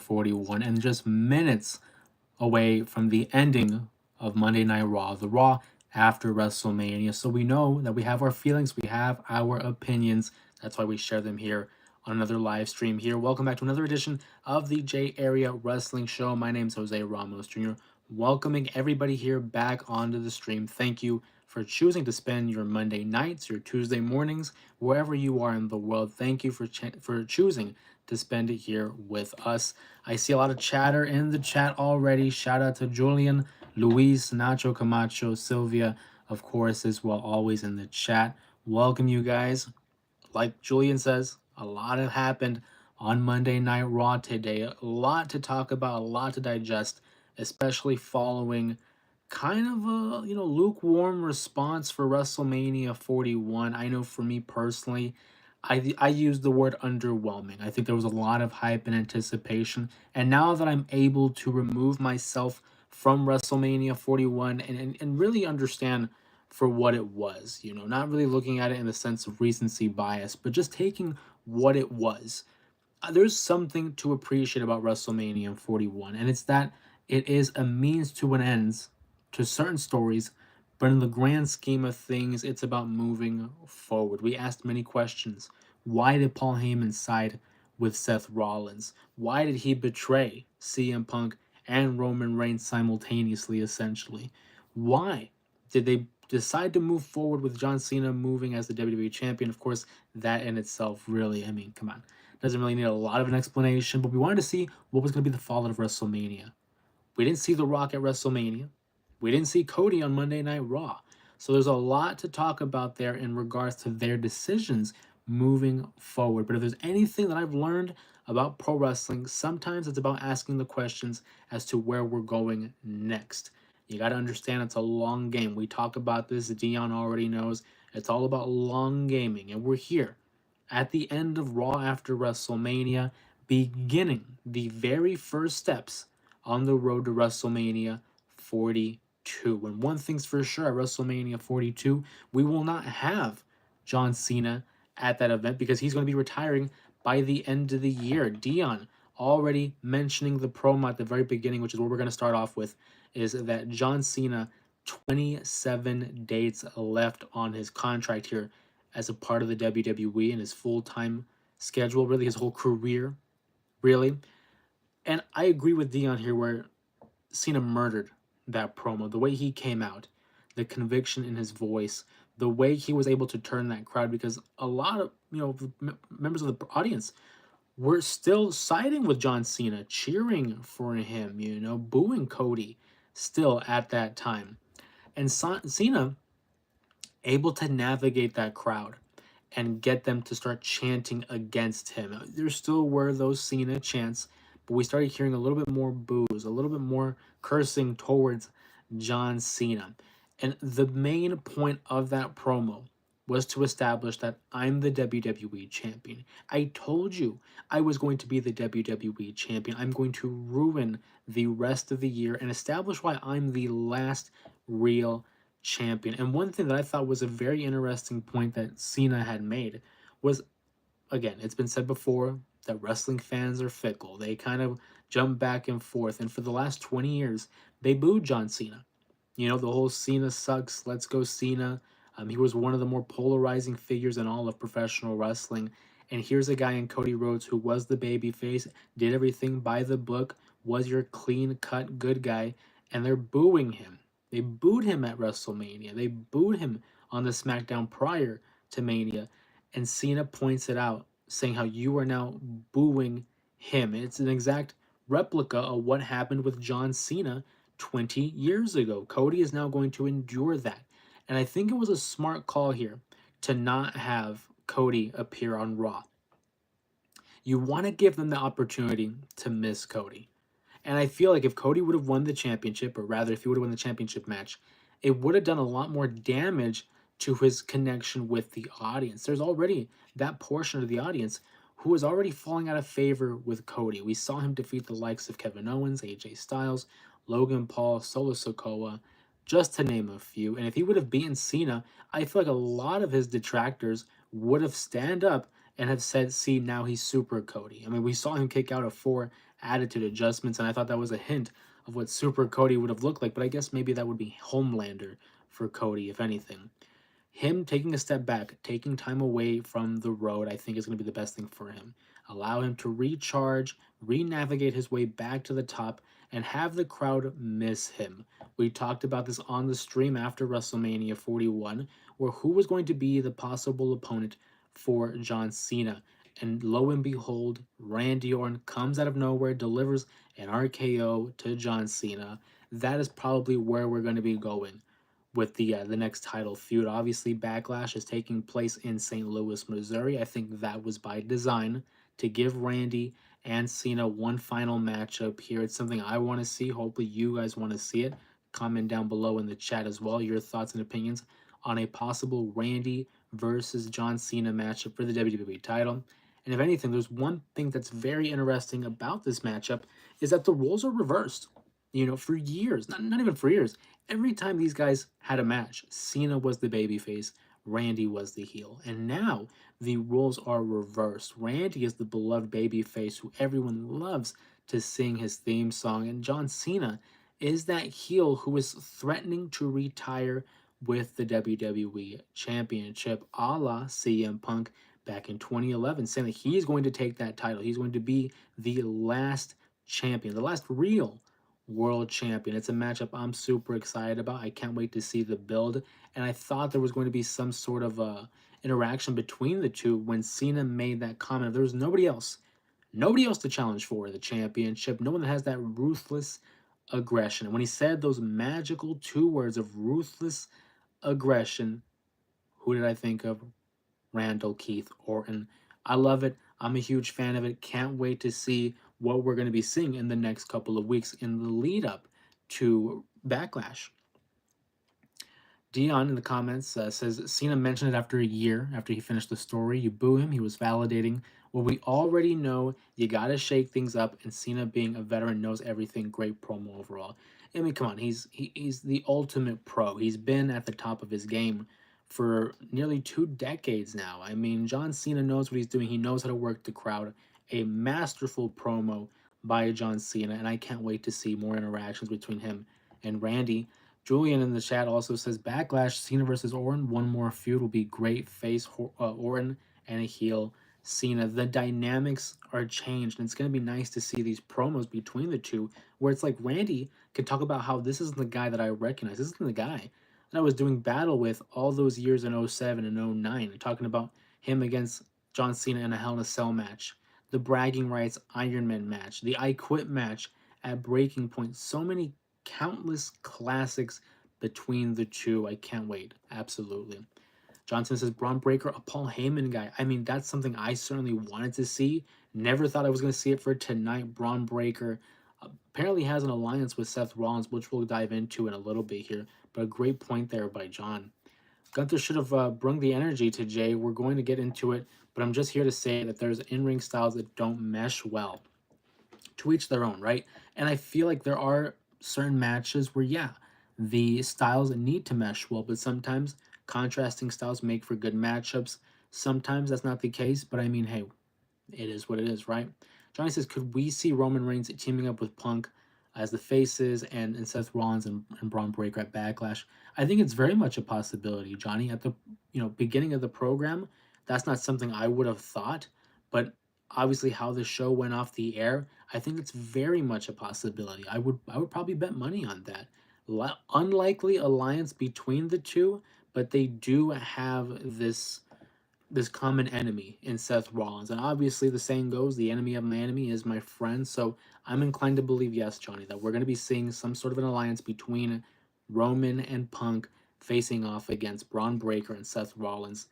41 and just minutes away from the ending of Monday Night Raw, the Raw after WrestleMania. So we know that we have our feelings, we have our opinions. That's why we share them here on another live stream here. Welcome back to another edition of the J Area Wrestling Show. My name's Jose Ramos Jr. Welcoming everybody here back onto the stream. Thank you for choosing to spend your Monday nights, your Tuesday mornings, wherever you are in the world. Thank you for choosing to spend it here with us. I see a lot of chatter in the chat already. Shout out to Julian, Luis, Nacho Camacho, Sylvia, of course, as well, always in the chat. Welcome, you guys. Like Julian says, a lot have happened on Monday Night Raw today. A lot to talk about, a lot to digest, especially following kind of a lukewarm response for WrestleMania 41. I know for me personally, I use the word underwhelming. I think there was a lot of hype and anticipation, and now that I'm able to remove myself from WrestleMania 41 and really understand for what it was, not really looking at it in the sense of recency bias, but just taking what it was. There's something to appreciate about WrestleMania 41, and it's that it is a means to an end to certain stories, but in the grand scheme of things, it's about moving forward. We asked many questions. Why did Paul Heyman side with Seth Rollins? Why did he betray CM Punk and Roman Reigns simultaneously, essentially? Why did they decide to move forward with John Cena moving as the WWE champion? Of course, that in itself really, come on, doesn't really need a lot of an explanation, but we wanted to see what was going to be the fallout of WrestleMania. We didn't see The Rock at WrestleMania. We didn't see Cody on Monday Night Raw. So there's a lot to talk about there in regards to their decisions moving forward. But if there's anything that I've learned about pro wrestling, sometimes it's about asking the questions as to where we're going next. You got to understand it's a long game. We talk about this. Dion already knows. It's all about long gaming. And we're here at the end of Raw after WrestleMania, beginning the very first steps on the road to WrestleMania 42. And one thing's for sure, at WrestleMania 42, we will not have John Cena at that event because he's going to be retiring by the end of the year. Dion already mentioning the promo at the very beginning, which is what we're going to start off with, is that John Cena, 27 dates left on his contract here as a part of the WWE and his full-time schedule, really his whole career, really. And I agree with Dion here where Cena murdered that promo. The way he came out, the conviction in his voice, the way he was able to turn that crowd, because a lot of members of the audience were still siding with John Cena, cheering for him, booing Cody still at that time. And Cena able to navigate that crowd and get them to start chanting against him. There still were those Cena chants, but we started hearing a little bit more boos, a little bit more cursing towards John Cena. And the main point of that promo was to establish that I'm the WWE champion. I told you I was going to be the WWE champion. I'm going to ruin the rest of the year and establish why I'm the last real champion. And one thing that I thought was a very interesting point that Cena had made was, again, it's been said before that wrestling fans are fickle. They kind of jump back and forth. And for the last 20 years, they booed John Cena. The whole Cena sucks, let's go Cena. He was one of the more polarizing figures in all of professional wrestling. And here's a guy in Cody Rhodes who was the babyface, did everything by the book, was your clean-cut good guy, and they're booing him. They booed him at WrestleMania. They booed him on the SmackDown prior to Mania. And Cena points it out, saying how you are now booing him. It's an exact replica of what happened with John Cena 20 years ago. Cody is now going to endure that. And I think it was a smart call here to not have Cody appear on Raw. You want to give them the opportunity to miss Cody. And I feel like if Cody would have won the championship, or rather if he would have won the championship match, it would have done a lot more damage to his connection with the audience. There's already that portion of the audience who is already falling out of favor with Cody. We saw him defeat the likes of Kevin Owens, AJ Styles, Logan Paul, Solo Sikoa, just to name a few. And if he would have beaten Cena, I feel like a lot of his detractors would have stand up and have said, see, now he's Super Cody. We saw him kick out of 4 attitude adjustments, and I thought that was a hint of what Super Cody would have looked like, but I guess maybe that would be Homelander for Cody, if anything. Him taking a step back, taking time away from the road, I think is going to be the best thing for him. Allow him to recharge, re-navigate his way back to the top, and have the crowd miss him. We talked about this on the stream after WrestleMania 41, where who was going to be the possible opponent for John Cena. And lo and behold, Randy Orton comes out of nowhere, delivers an RKO to John Cena. That is probably where we're going to be going with the next title feud. Obviously, Backlash is taking place in St. Louis, Missouri. I think that was by design to give Randy and Cena one final matchup here. It's something I want to see. Hopefully, you guys want to see it. Comment down below in the chat as well your thoughts and opinions on a possible Randy versus John Cena matchup for the WWE title. And if anything, there's one thing that's very interesting about this matchup is that the roles are reversed. You know, for years, not even for years, every time these guys had a match, Cena was the babyface, Randy was the heel. And now the roles are reversed. Randy is the beloved babyface who everyone loves to sing his theme song, and John Cena is that heel who is threatening to retire with the WWE Championship, a la CM Punk back in 2011, saying that he's going to take that title. He's going to be the last champion, the last real world champion. It's a matchup I'm super excited about. I can't wait to see the build. And I thought there was going to be some sort of interaction between the two when Cena made that comment. There was nobody else to challenge for the championship. No one that has that ruthless aggression. And when he said those magical two words of ruthless aggression, who did I think of? Randall Keith Orton. I love it. I'm a huge fan of it. Can't wait to see what we're going to be seeing in the next couple of weeks in the lead up to Backlash. Dion in the comments says Cena mentioned it after a year after he finished the story. You boo him. He was validating what we already know. You got to shake things up. And Cena, being a veteran, knows everything. Great promo overall. I mean, come on. He's the ultimate pro. He's been at the top of his game for nearly 2 decades now. I mean, John Cena knows what he's doing. He knows how to work the crowd. A masterful promo by John Cena, and I can't wait to see more interactions between him and Randy. Julian in the chat also says Backlash, Cena versus Orton. One more feud will be great. Face Orton and a heel Cena. The dynamics are changed, and it's going to be nice to see these promos between the two where it's like Randy can talk about how this isn't the guy that I recognize. This isn't the guy that I was doing battle with all those years in 07 and 09. And talking about him against John Cena in a Hell in a Cell match, the Bragging Rights Iron Man match, the I Quit match at Breaking Point. So many countless classics between the two. I can't wait. Absolutely. Johnson says Braun Breaker, a Paul Heyman guy. I mean, that's something I certainly wanted to see. Never thought I was going to see it for tonight. Braun Breaker apparently has an alliance with Seth Rollins, which we'll dive into in a little bit here. But a great point there by John. Gunther should have brung the energy to Jay. We're going to get into it, but I'm just here to say that there's in-ring styles that don't mesh well. To each their own, right? And I feel like there are certain matches where, yeah, the styles need to mesh well, but sometimes contrasting styles make for good matchups. Sometimes that's not the case, but I mean, hey, it is what it is, right? Johnny says, could we see Roman Reigns teaming up with Punk as the faces and Seth Rollins and Braun Breaker at Backlash? I think it's very much a possibility, Johnny. At the beginning of the program, that's not something I would have thought, but obviously how the show went off the air, I think it's very much a possibility. I would probably bet money on that. Unlikely alliance between the two, but they do have this common enemy in Seth Rollins. And obviously the saying goes, the enemy of my enemy is my friend. So I'm inclined to believe, yes, Johnny, that we're going to be seeing some sort of an alliance between Roman and Punk facing off against Braun Breaker and Seth Rollins.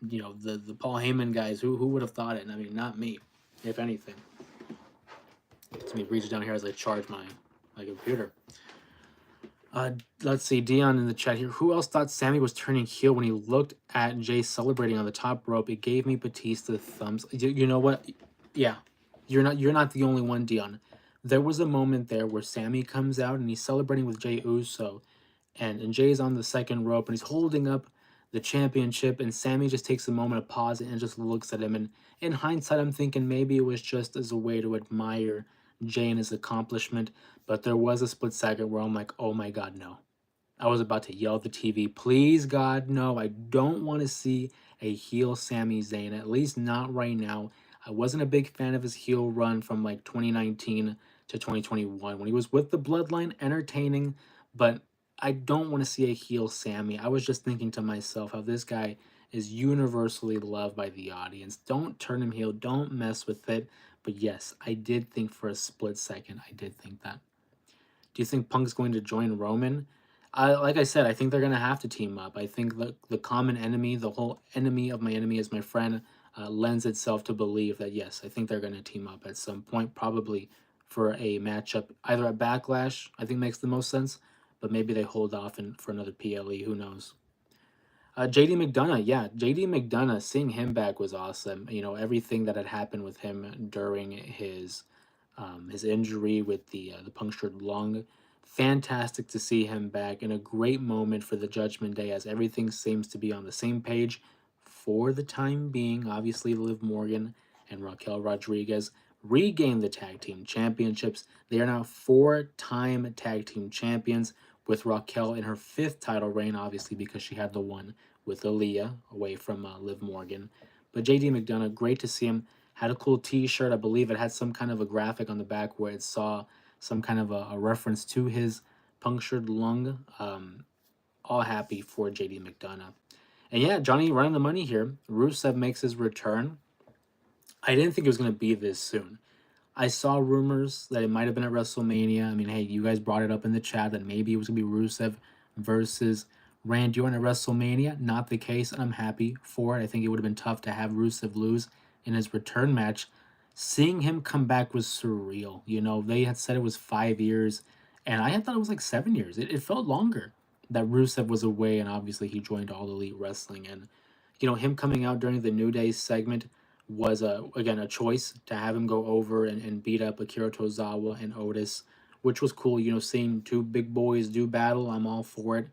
You know, the Paul Heyman guys, who would have thought it? I mean, not me, if anything. Let me reach down here as I charge my computer. Let's see, Dion in the chat here. Who else thought Sammy was turning heel when he looked at Jay celebrating on the top rope? It gave me Batista thumbs. You know what? Yeah, you're not the only one, Dion. There was a moment there where Sammy comes out and he's celebrating with Jay Uso, and Jay's on the second rope and he's holding up the championship, and Sammy just takes a moment to pause and just looks at him. And in hindsight, I'm thinking maybe it was just as a way to admire Jay and his accomplishment, but there was a split second where I'm like, oh my god, no. I was about to yell at the TV, please God, no, I don't want to see a heel Sami Zayn, at least not right now. I wasn't a big fan of his heel run from like 2019 to 2021 when he was with the Bloodline, entertaining, but I don't want to see a heel Sami. I was just thinking to myself how this guy is universally loved by the audience. Don't turn him heel, don't mess with it. But yes, I did think for a split second, I did think that. Do you think Punk's going to join Roman? Like I said, I think they're going to have to team up. I think the common enemy, the whole enemy of my enemy is my friend, lends itself to believe that, yes, I think they're going to team up at some point, probably for a matchup either at Backlash, I think makes the most sense, but maybe they hold off for another PLE, who knows. JD McDonough, yeah, JD McDonough, seeing him back was awesome. You know, everything that had happened with him during his injury with the punctured lung. Fantastic to see him back in a great moment for the Judgment Day as everything seems to be on the same page for the time being. Obviously, Liv Morgan and Raquel Rodriguez regained the tag team championships. They are now 4-time tag team champions, with Raquel in her 5th title reign, obviously because she had the one with Aaliyah away from Liv Morgan. But JD McDonough, great to see him. Had a cool T-shirt. I believe it had some kind of a graphic on the back where it saw some kind of a reference to his punctured lung. All happy for JD McDonough. And yeah, Johnny running the money here. Rusev makes his return. I didn't think it was going to be this soon. I saw rumors that it might have been at WrestleMania. I mean, hey, you guys brought it up in the chat that maybe it was going to be Rusev versus Randy Orton at WrestleMania. Not the case, and I'm happy for it. I think it would have been tough to have Rusev lose in his return match. Seeing him come back was surreal. You know, they had said it was 5 years, and I had thought it was like 7 years. It felt longer that Rusev was away, and obviously he joined All Elite Wrestling. And, you know, him coming out during the New Day segment was again a choice to have him go over and beat up Akira Tozawa and Otis, which was cool. You know, seeing two big boys do battle, I'm all for it.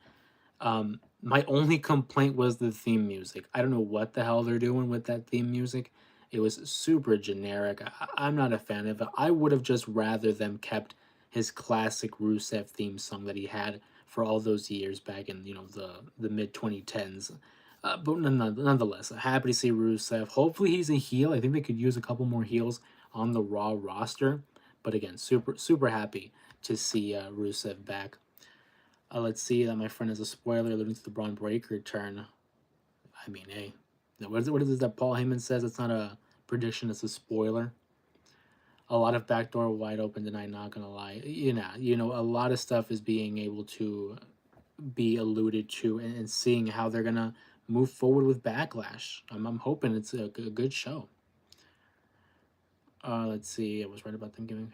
My only complaint was the theme music. I don't know what the hell they're doing with that theme music. It was super generic. I'm not a fan of it. I would have just rather them kept his classic Rusev theme song that he had for all those years back in, you know, the mid 2010s. But nonetheless, happy to see Rusev. Hopefully he's a heel. I think they could use a couple more heels on the Raw roster. But again, super happy to see Rusev back. Let's see that my friend is a spoiler alluding to the Braun Breaker turn. I mean, hey, what is it that Paul Heyman says? It's not a prediction, it's a spoiler. A lot of backdoor wide open tonight, not gonna lie. You know, a lot of stuff is being able to be alluded to and seeing how they're gonna move forward with Backlash. I'm hoping it's a good show. Let's see. I was right about giving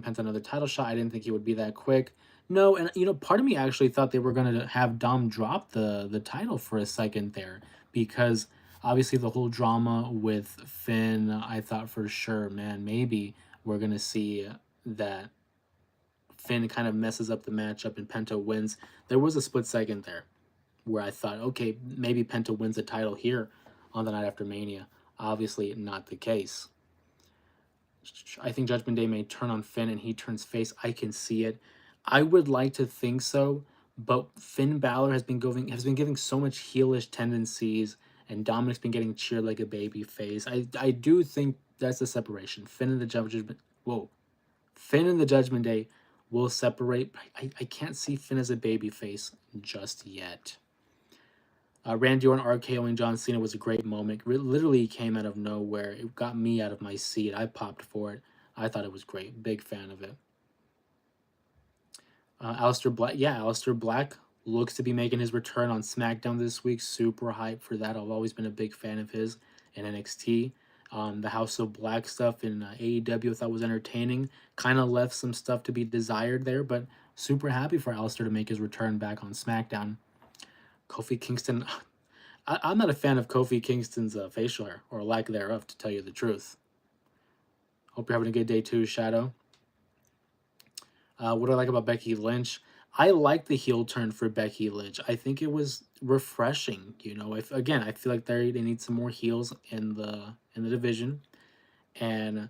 Penta another title shot. I didn't think he would be that quick. No, and you know, part of me actually thought they were gonna have Dom drop the title for a second there because obviously the whole drama with Finn. I thought for sure, man, maybe we're gonna see that Finn kind of messes up the matchup and Penta wins. There was a split second there where I thought, okay, maybe Penta wins the title here on the night after Mania. Obviously, not the case. I think Judgment Day may turn on Finn and he turns face. I can see it. I would like to think so, but Finn Balor has been giving so much heelish tendencies, and Dominic's been getting cheered like a baby face. I do think that's the separation. Finn and the Judgment Day will separate. I can't see Finn as a baby face just yet. Randy Orton RKOing John Cena was a great moment. It literally came out of nowhere. It got me out of my seat. I popped for it. I thought it was great. Big fan of it. Aleister Black. Yeah, Aleister Black looks to be making his return on SmackDown this week. Super hyped for that. I've always been a big fan of his in NXT. The House of Black stuff in AEW I thought was entertaining. Kind of left some stuff to be desired there, but super happy for Aleister to make his return back on SmackDown. Kofi Kingston. I'm not a fan of Kofi Kingston's facial hair, or lack thereof, to tell you the truth. Hope you're having a good day too, Shadow. What do I like about Becky Lynch? I like the heel turn for Becky Lynch. I think it was refreshing. You know, I feel like they need some more heels in the division, and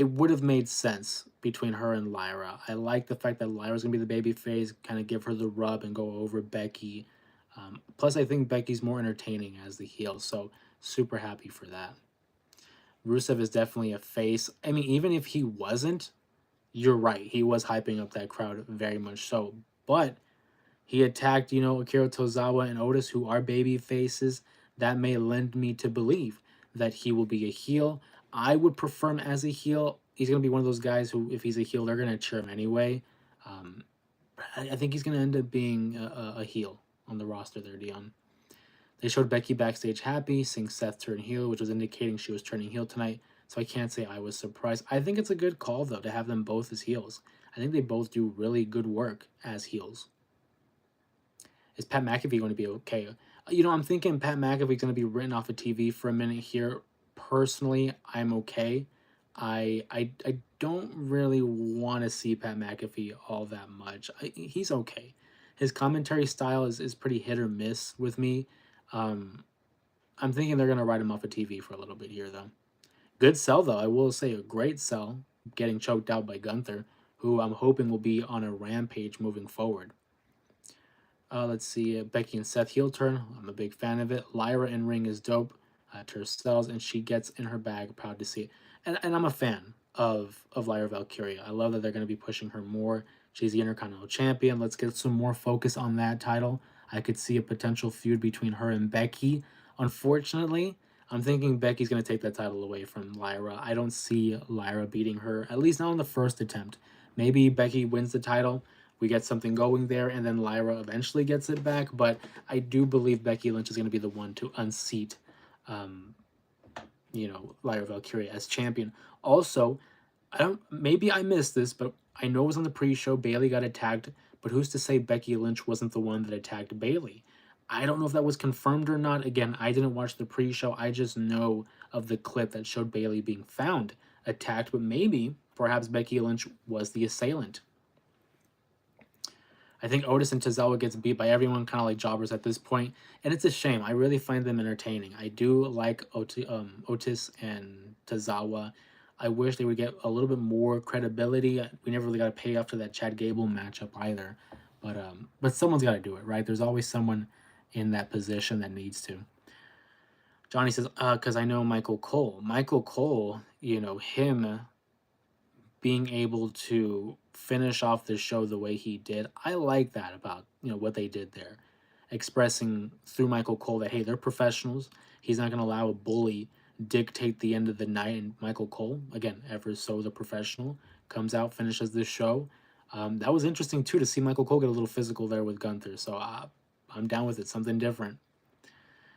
it would have made sense between her and Lyra. I like the fact that Lyra's gonna be the baby face, kind of give her the rub and go over Becky. Plus, I think Becky's more entertaining as the heel, so super happy for that. Rusev is definitely a face. I mean, even if he wasn't, you're right. He was hyping up that crowd very much so. But he attacked, Akira Tozawa and Otis, who are baby faces. That may lend me to believe that he will be a heel. I would prefer him as a heel. He's going to be one of those guys who, if he's a heel, they're going to cheer him anyway. Um, I think he's going to end up being a heel on the roster there, Dion. They showed Becky backstage happy, seeing Seth turn heel, which was indicating she was turning heel tonight. So I can't say I was surprised. I think it's a good call, though, to have them both as heels. I think they both do really good work as heels. Is Pat McAfee going to be okay? I'm thinking Pat McAfee's going to be written off of TV for a minute here. Personally, I'm okay. I don't really want to see Pat McAfee all that much. He's okay. His commentary style is pretty hit or miss with me. I'm thinking they're going to write him off of TV for a little bit here, though. Good sell, though. I will say a great sell, getting choked out by Gunther, who I'm hoping will be on a rampage moving forward. Let's see, Becky and Seth heel turn. I'm a big fan of it. Lyra in ring is dope. To herself, and she gets in her bag. Proud to see it. And I'm a fan of Lyra Valkyria. I love that they're going to be pushing her more. She's the Intercontinental Champion. Let's get some more focus on that title. I could see a potential feud between her and Becky. Unfortunately, I'm thinking Becky's going to take that title away from Lyra. I don't see Lyra beating her, at least not on the first attempt. Maybe Becky wins the title, we get something going there, and then Lyra eventually gets it back. But I do believe Becky Lynch is going to be the one to unseat, Lyra Valkyria as champion. Also, maybe I missed this, but I know it was on the pre-show. Bayley got attacked, but who's to say Becky Lynch wasn't the one that attacked Bayley? I don't know if that was confirmed or not. Again, I didn't watch the pre-show. I just know of the clip that showed Bayley being found attacked, but perhaps Becky Lynch was the assailant. I think Otis and Tozawa gets beat by everyone, kind of like jobbers at this point, and it's a shame. I really find them entertaining. I do like Otis and Tozawa. I wish they would get a little bit more credibility. We never really got a payoff to that Chad Gable matchup either, but someone's got to do it, right? There's always someone in that position that needs to. Johnny says, because I know Michael Cole. Michael Cole, him being able to finish off the show the way he did, I like that about what they did there, expressing through Michael Cole that, hey, they're professionals. He's not going to allow a bully dictate the end of the night. And Michael Cole, again, ever so the professional, comes out, finishes this show. That was interesting too, to see Michael Cole get a little physical there with Gunther. So I'm down with it. Something different.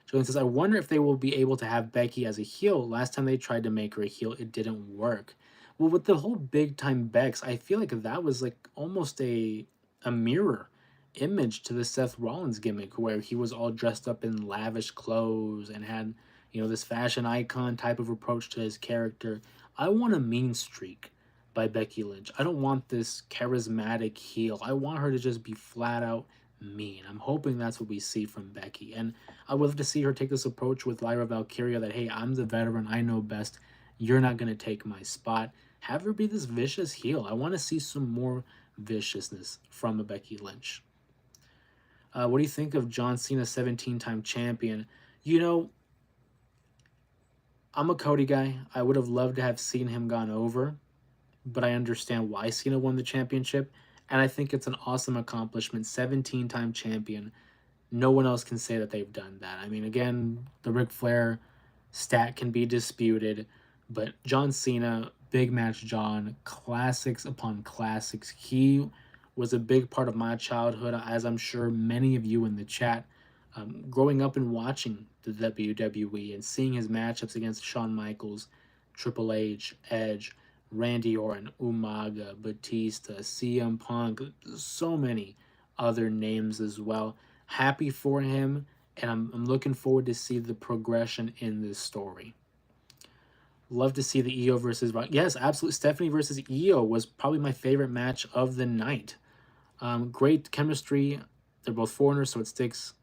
Julian says, I wonder if they will be able to have Becky as a heel. Last time they tried to make her a heel, it didn't work. Well, with the whole big time Bex, I feel like that was like almost a mirror image to the Seth Rollins gimmick, where he was all dressed up in lavish clothes and had, this fashion icon type of approach to his character. I want a mean streak by Becky Lynch. I don't want this charismatic heel. I want her to just be flat out mean. I'm hoping that's what we see from Becky. And I would love to see her take this approach with Lyra Valkyria that, hey, I'm the veteran. I know best. You're not going to take my spot. Have her be this vicious heel. I want to see some more viciousness from a Becky Lynch. What do you think of John Cena, 17-time champion? I'm a Cody guy. I would have loved to have seen him gone over, but I understand why Cena won the championship, and I think it's an awesome accomplishment. 17-time champion. No one else can say that they've done that. I mean, again, the Ric Flair stat can be disputed, but John Cena, Big Match John, classics upon classics. He was a big part of my childhood, as I'm sure many of you in the chat. Growing up and watching the WWE and seeing his matchups against Shawn Michaels, Triple H, Edge, Randy Orton, Umaga, Batista, CM Punk, so many other names as well. Happy for him, and I'm looking forward to see the progression in this story. Love to see the Io versus... Yes, absolutely. Stephanie versus Io was probably my favorite match of the night. Great chemistry. They're both foreigners, so it sticks.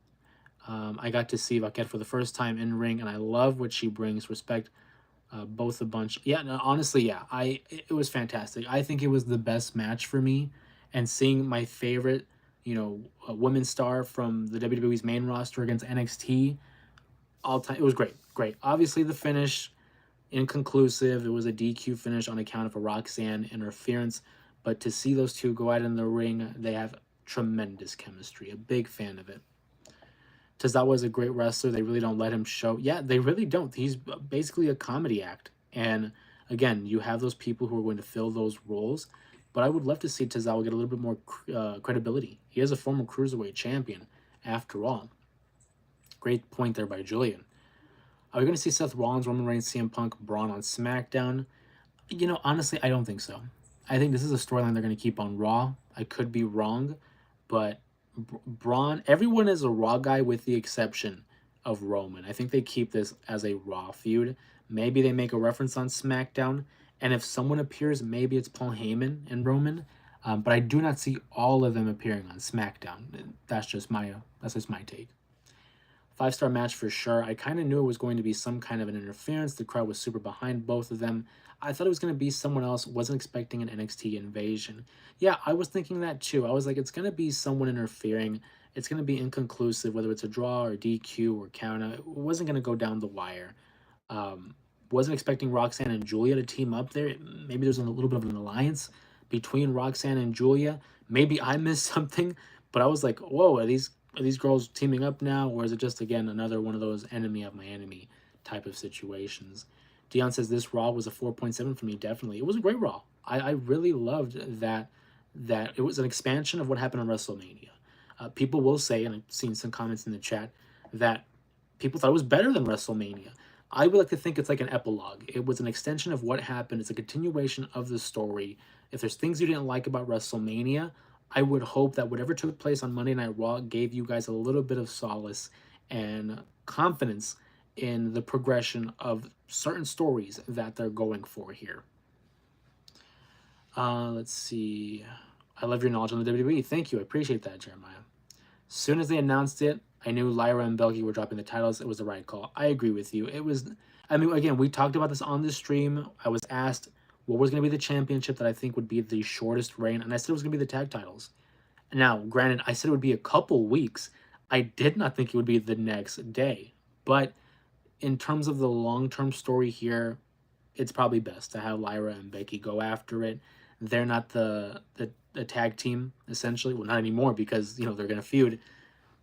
I got to see Vaquette for the first time in ring, and I love what she brings. Respect Both a bunch. Yeah, no, honestly, yeah, it was fantastic. I think it was the best match for me, and seeing my favorite, women's star from the WWE's main roster against NXT all time. It was great, great. Obviously, the finish inconclusive. It was a DQ finish on account of a Roxanne interference, but to see those two go out in the ring, they have tremendous chemistry. A big fan of it. Tozawa is a great wrestler. They really don't let him show. Yeah, they really don't. He's basically a comedy act. And again, you have those people who are going to fill those roles. But I would love to see Tozawa get a little bit more credibility. He is a former cruiserweight champion, after all. Great point there by Julian. Are we going to see Seth Rollins, Roman Reigns, CM Punk, Braun on SmackDown? Honestly, I don't think so. I think this is a storyline they're going to keep on Raw. I could be wrong, but Braun, everyone is a Raw guy with the exception of Roman. I think they keep this as a Raw feud. Maybe they make a reference on SmackDown, and if someone appears, maybe it's Paul Heyman and Roman. But I do not see all of them appearing on SmackDown. That's just my take. 5-star match for sure. I kind of knew it was going to be some kind of an interference. The crowd was super behind both of them. I thought it was going to be someone else. Wasn't expecting an NXT invasion. Yeah, I was thinking that too. I was like, it's going to be someone interfering. It's going to be inconclusive, whether it's a draw or DQ or count out. It wasn't going to go down the wire. Um, wasn't expecting Roxanne and Julia to team up there. Maybe there's a little bit of an alliance between Roxanne and Julia. Maybe I missed something, but I was like, whoa, are these girls teaming up now, or is it just again another one of those enemy of my enemy type of situations? Dion says this Raw was a 4.7 for me. Definitely, it was a great Raw. I really loved that it was an expansion of what happened on WrestleMania. People will say, and I've seen some comments in the chat, that people thought it was better than WrestleMania. I would like to think it's like an epilogue. It was an extension of what happened. It's a continuation of the story. If there's things you didn't like about WrestleMania, I would hope that whatever took place on Monday Night Raw gave you guys a little bit of solace and confidence in the progression of certain stories that they're going for here. Let's see. I love your knowledge on the WWE. Thank you. I appreciate that, Jeremiah. As soon as they announced it, I knew Lyra and Becky were dropping the titles. It was the right call. I agree with you. Again, we talked about this on the stream. I was asked what was going to be the championship that I think would be the shortest reign, and I said it was going to be the tag titles. Now, granted, I said it would be a couple weeks. I did not think it would be the next day. But in terms of the long-term story here, it's probably best to have Lyra and Becky go after it. They're not the tag team, essentially. Well, not anymore because, they're going to feud.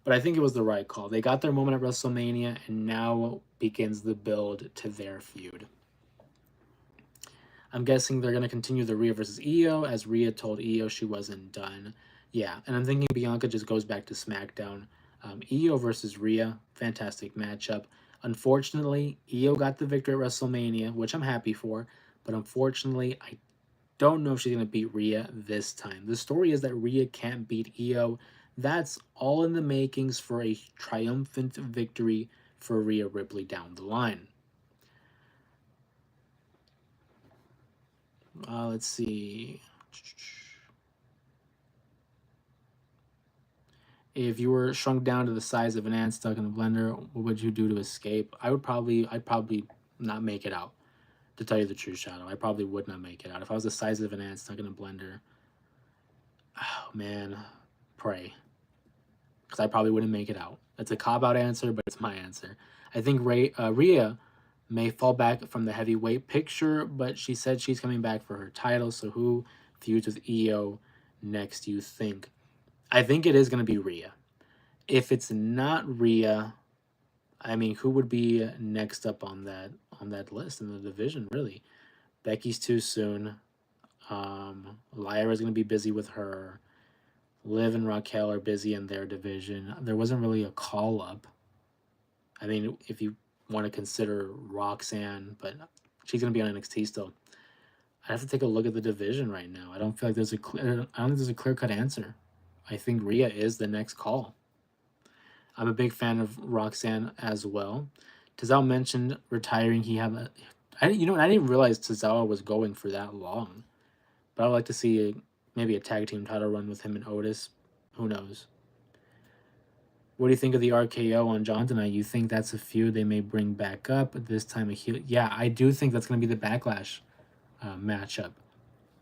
But I think it was the right call. They got their moment at WrestleMania, and now begins the build to their feud. I'm guessing they're going to continue the Rhea versus Io, as Rhea told Io she wasn't done. Yeah, and I'm thinking Bianca just goes back to SmackDown. Io versus Rhea, fantastic matchup. Unfortunately, Io got the victory at WrestleMania, which I'm happy for. But unfortunately, I don't know if she's going to beat Rhea this time. The story is that Rhea can't beat Io. That's all in the makings for a triumphant victory for Rhea Ripley down the line. Let's see. If you were shrunk down to the size of an ant stuck in a blender, what would you do to escape? I'd probably not make it out. To tell you the truth, Shadow, I probably would not make it out. If I was the size of an ant stuck in a blender, oh man, pray. Because I probably wouldn't make it out. That's a cop-out answer, but it's my answer. I think Rhea may fall back from the heavyweight picture, but she said she's coming back for her title, so who feuds with Io next, you think? I think it is going to be Rhea. If it's not Rhea, who would be next up on that list in the division, really? Becky's too soon. Lyra's going to be busy with her. Liv and Raquel are busy in their division. There wasn't really a call-up. If you want to consider Roxanne, but she's going to be on NXT still. I have to take a look at the division right now. I don't feel like there's a clear-cut answer. I think Rhea is the next call. I'm a big fan of Roxanne as well. Tozawa mentioned retiring. I didn't realize Tozawa was going for that long. But I would like to see, maybe a tag team title run with him and Otis. Who knows? What do you think of the RKO on John tonight? You think that's a feud they may bring back up this time? A heel? Yeah, I do think that's going to be the Backlash matchup.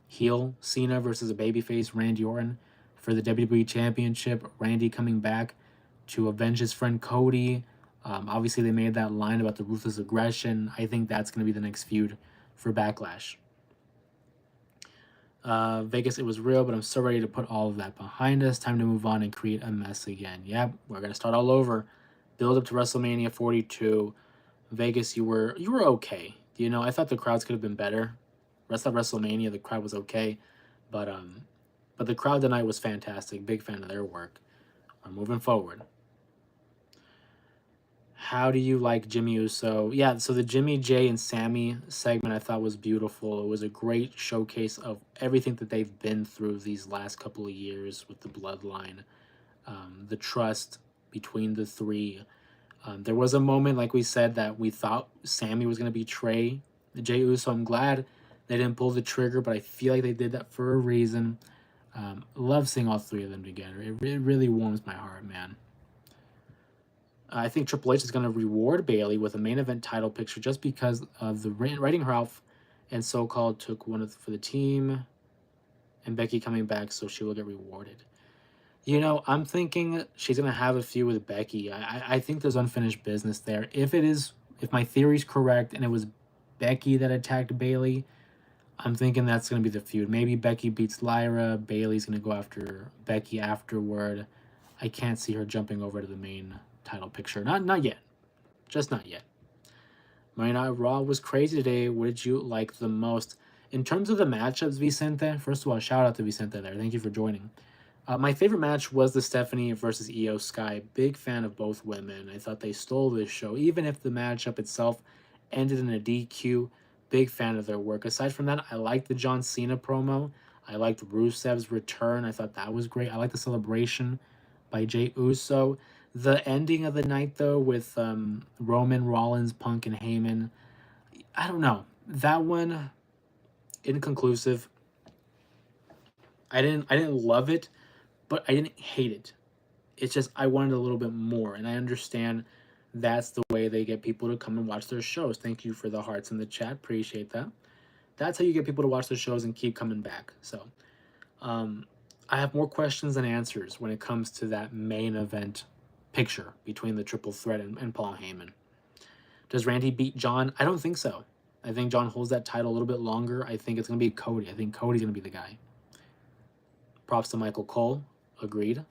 Heel Cena versus a babyface Randy Orton for the WWE Championship. Randy coming back to avenge his friend Cody. Obviously, they made that line about the ruthless aggression. I think that's going to be the next feud for Backlash. Vegas, it was real, but I'm so ready to put all of that behind us. Time to move on and create a mess again. Yep, we're gonna start all over. Build up to WrestleMania 42. Vegas, you were okay. You know, I thought the crowds could have been better. Rest of WrestleMania, the crowd was okay, but but the crowd tonight was fantastic. Big fan of their work. Moving forward. How do you like Jimmy Uso? Yeah, so the Jimmy, Jay, and Sammy segment I thought was beautiful. It was a great showcase of everything that they've been through these last couple of years with the bloodline, the trust between the three. There was a moment, like we said, that we thought Sammy was going to betray Jay Uso. I'm glad they didn't pull the trigger, but I feel like they did that for a reason. Love seeing all three of them together. It really warms my heart, man. I think Triple H is going to reward Bailey with a main event title picture just because of the writing Ralph and so-called took one for the team and Becky coming back, so she will get rewarded. You know, I'm thinking she's going to have a feud with Becky. I think there's unfinished business there. If my theory's correct and it was Becky that attacked Bailey, I'm thinking that's going to be the feud. Maybe Becky beats Lyra. Bailey's going to go after Becky afterward. I can't see her jumping over to the main title picture. Not yet. Just not yet. Monday Night Raw was crazy today. What did you like the most? In terms of the matchups, Vicente, first of all, shout out to Vicente there. Thank you for joining. My favorite match was the Stephanie versus Io Sky. Big fan of both women. I thought they stole this show. Even if the matchup itself ended in a DQ, big fan of their work. Aside from that, I liked the John Cena promo. I liked Rusev's return. I thought that was great. I liked the celebration by Jey Uso. The ending of the night, though, with Roman, Rollins, Punk, and Heyman, I don't know. That one, inconclusive. I didn't love it, but I didn't hate it. It's just I wanted a little bit more, and I understand that's the way they get people to come and watch their shows. Thank you for the hearts in the chat. Appreciate that. That's how you get people to watch the shows and keep coming back. So, I have more questions than answers when it comes to that main event picture between the triple threat and Paul Heyman. Does Randy beat John? I don't think so. I think John holds that title a little bit longer. I think it's going to be Cody. I think Cody's going to be the guy. Props to Michael Cole. Agreed.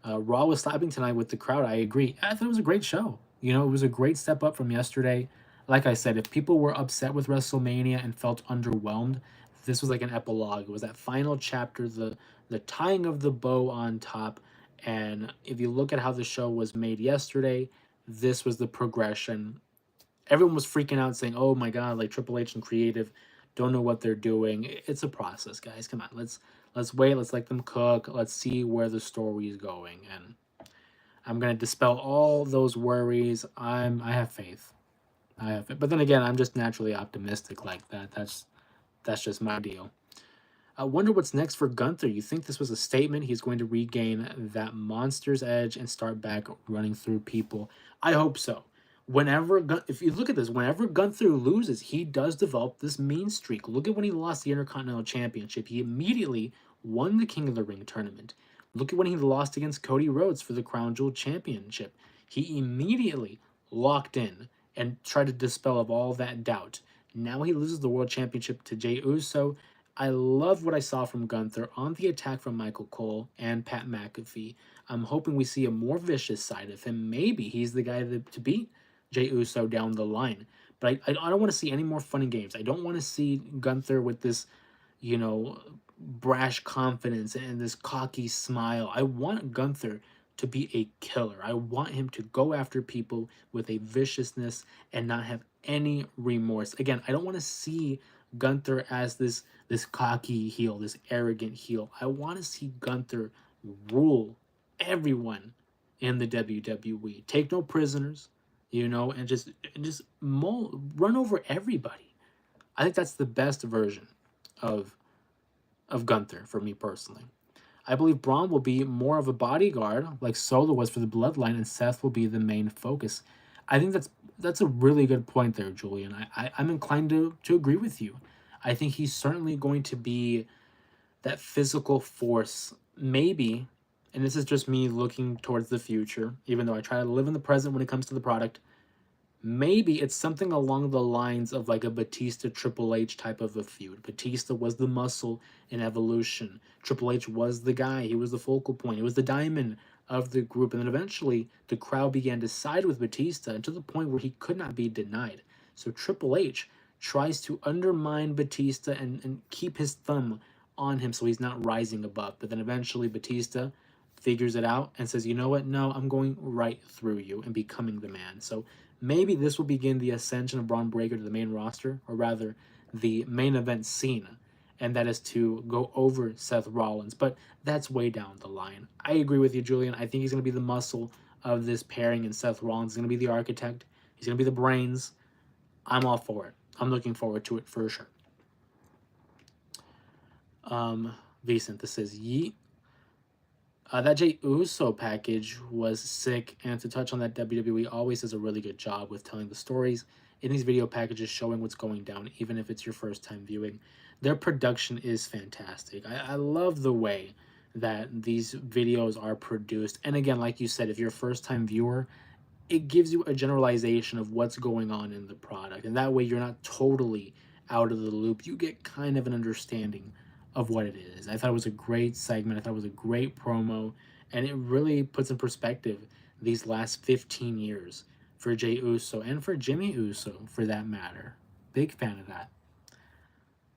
Raw was slapping tonight with the crowd. I agree. I thought it was a great show. You know, it was a great step up from yesterday. Like I said, if people were upset with WrestleMania and felt underwhelmed, this was like an epilogue. It was that final chapter, the tying of the bow on top. And if you look at how the show was made yesterday, this was the progression. Everyone was freaking out saying, oh my God, like Triple H and creative don't know what they're doing. It's a process, guys. Come on, let's wait. Let's let them cook. Let's see where the story is going. And I'm gonna dispel all those worries. I have faith. I have faith. But then again, I'm just naturally optimistic like that. That's just my deal. I wonder what's next for Gunther. You think this was a statement? He's going to regain that monster's edge and start back running through people. I hope so. If you look at this, whenever Gunther loses, he does develop this mean streak. Look at when he lost the Intercontinental Championship. He immediately won the King of the Ring tournament. Look at when he lost against Cody Rhodes for the Crown Jewel Championship. He immediately locked in and tried to dispel of all that doubt. Now he loses the World Championship to Jey Uso. I love what I saw from Gunther on the attack from Michael Cole and Pat McAfee. I'm hoping we see a more vicious side of him. Maybe he's the guy to beat Jey Uso down the line. But I don't want to see any more fun and games. I don't want to see Gunther with this, you know, brash confidence and this cocky smile. I want Gunther to be a killer. I want him to go after people with a viciousness and not have any remorse. Again, I don't want to see Gunther as this cocky heel, this arrogant heel. I want to see Gunther rule everyone in the WWE. Take no prisoners, you know, and just run over everybody. I think that's the best version of Gunther for me personally. I believe Braun will be more of a bodyguard, like Solo was for the Bloodline, and Seth will be the main focus. I think that's a really good point there, Julian. I'm inclined to agree with you. I think he's certainly going to be that physical force, maybe, and this is just me looking towards the future, even though I try to live in the present when it comes to the product. Maybe it's something along the lines of like a Batista Triple H type of a feud. Batista was the muscle in Evolution. Triple H was the guy. He was the focal point. He was the diamond of the group. And then eventually the crowd began to side with Batista to the point where he could not be denied. So Triple H tries to undermine Batista and keep his thumb on him so he's not rising above. But then eventually Batista figures it out and says, you know what? No, I'm going right through you and becoming the man. So maybe this will begin the ascension of Braun Breaker to the main roster, or rather, the main event scene, and that is to go over Seth Rollins. But that's way down the line. I agree with you, Julian. I think he's going to be the muscle of this pairing, and Seth Rollins is going to be the architect. He's going to be the brains. I'm all for it. I'm looking forward to it for sure. Vicent, this says, yeet. That Jey Uso package was sick, and to touch on that, WWE always does a really good job with telling the stories in these video packages, showing what's going down, even if it's your first time viewing. Their production is fantastic. I love the way that these videos are produced. And again, like you said, if you're a first time viewer, it gives you a generalization of what's going on in the product. And that way you're not totally out of the loop. You get kind of an understanding of what it is. I thought it was a great segment. I thought it was a great promo. And it really puts in perspective these last 15 years for Jey Uso and for Jimmy Uso, for that matter. Big fan of that.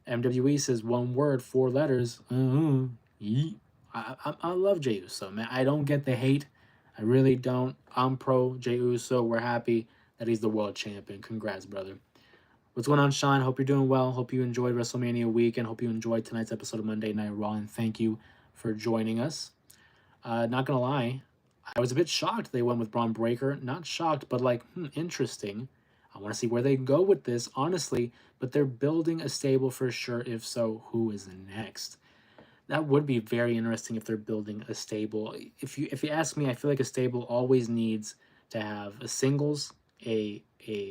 MWE says one word, 4 letters. I love Jey Uso, man. I don't get the hate. I really don't. I'm pro Jey Uso. We're happy that he's the world champion. Congrats, brother. What's going on, Sean? Hope you're doing well. Hope you enjoyed WrestleMania weekend. Hope you enjoyed tonight's episode of Monday Night Raw, and thank you for joining us. Not gonna lie, I was a bit shocked they went with Braun Breaker. Not shocked, but like, interesting. I want to see where they go with this, honestly. But they're building a stable for sure. If so, who is next? That would be very interesting if they're building a stable. If you ask me, I feel like a stable always needs to have a singles, a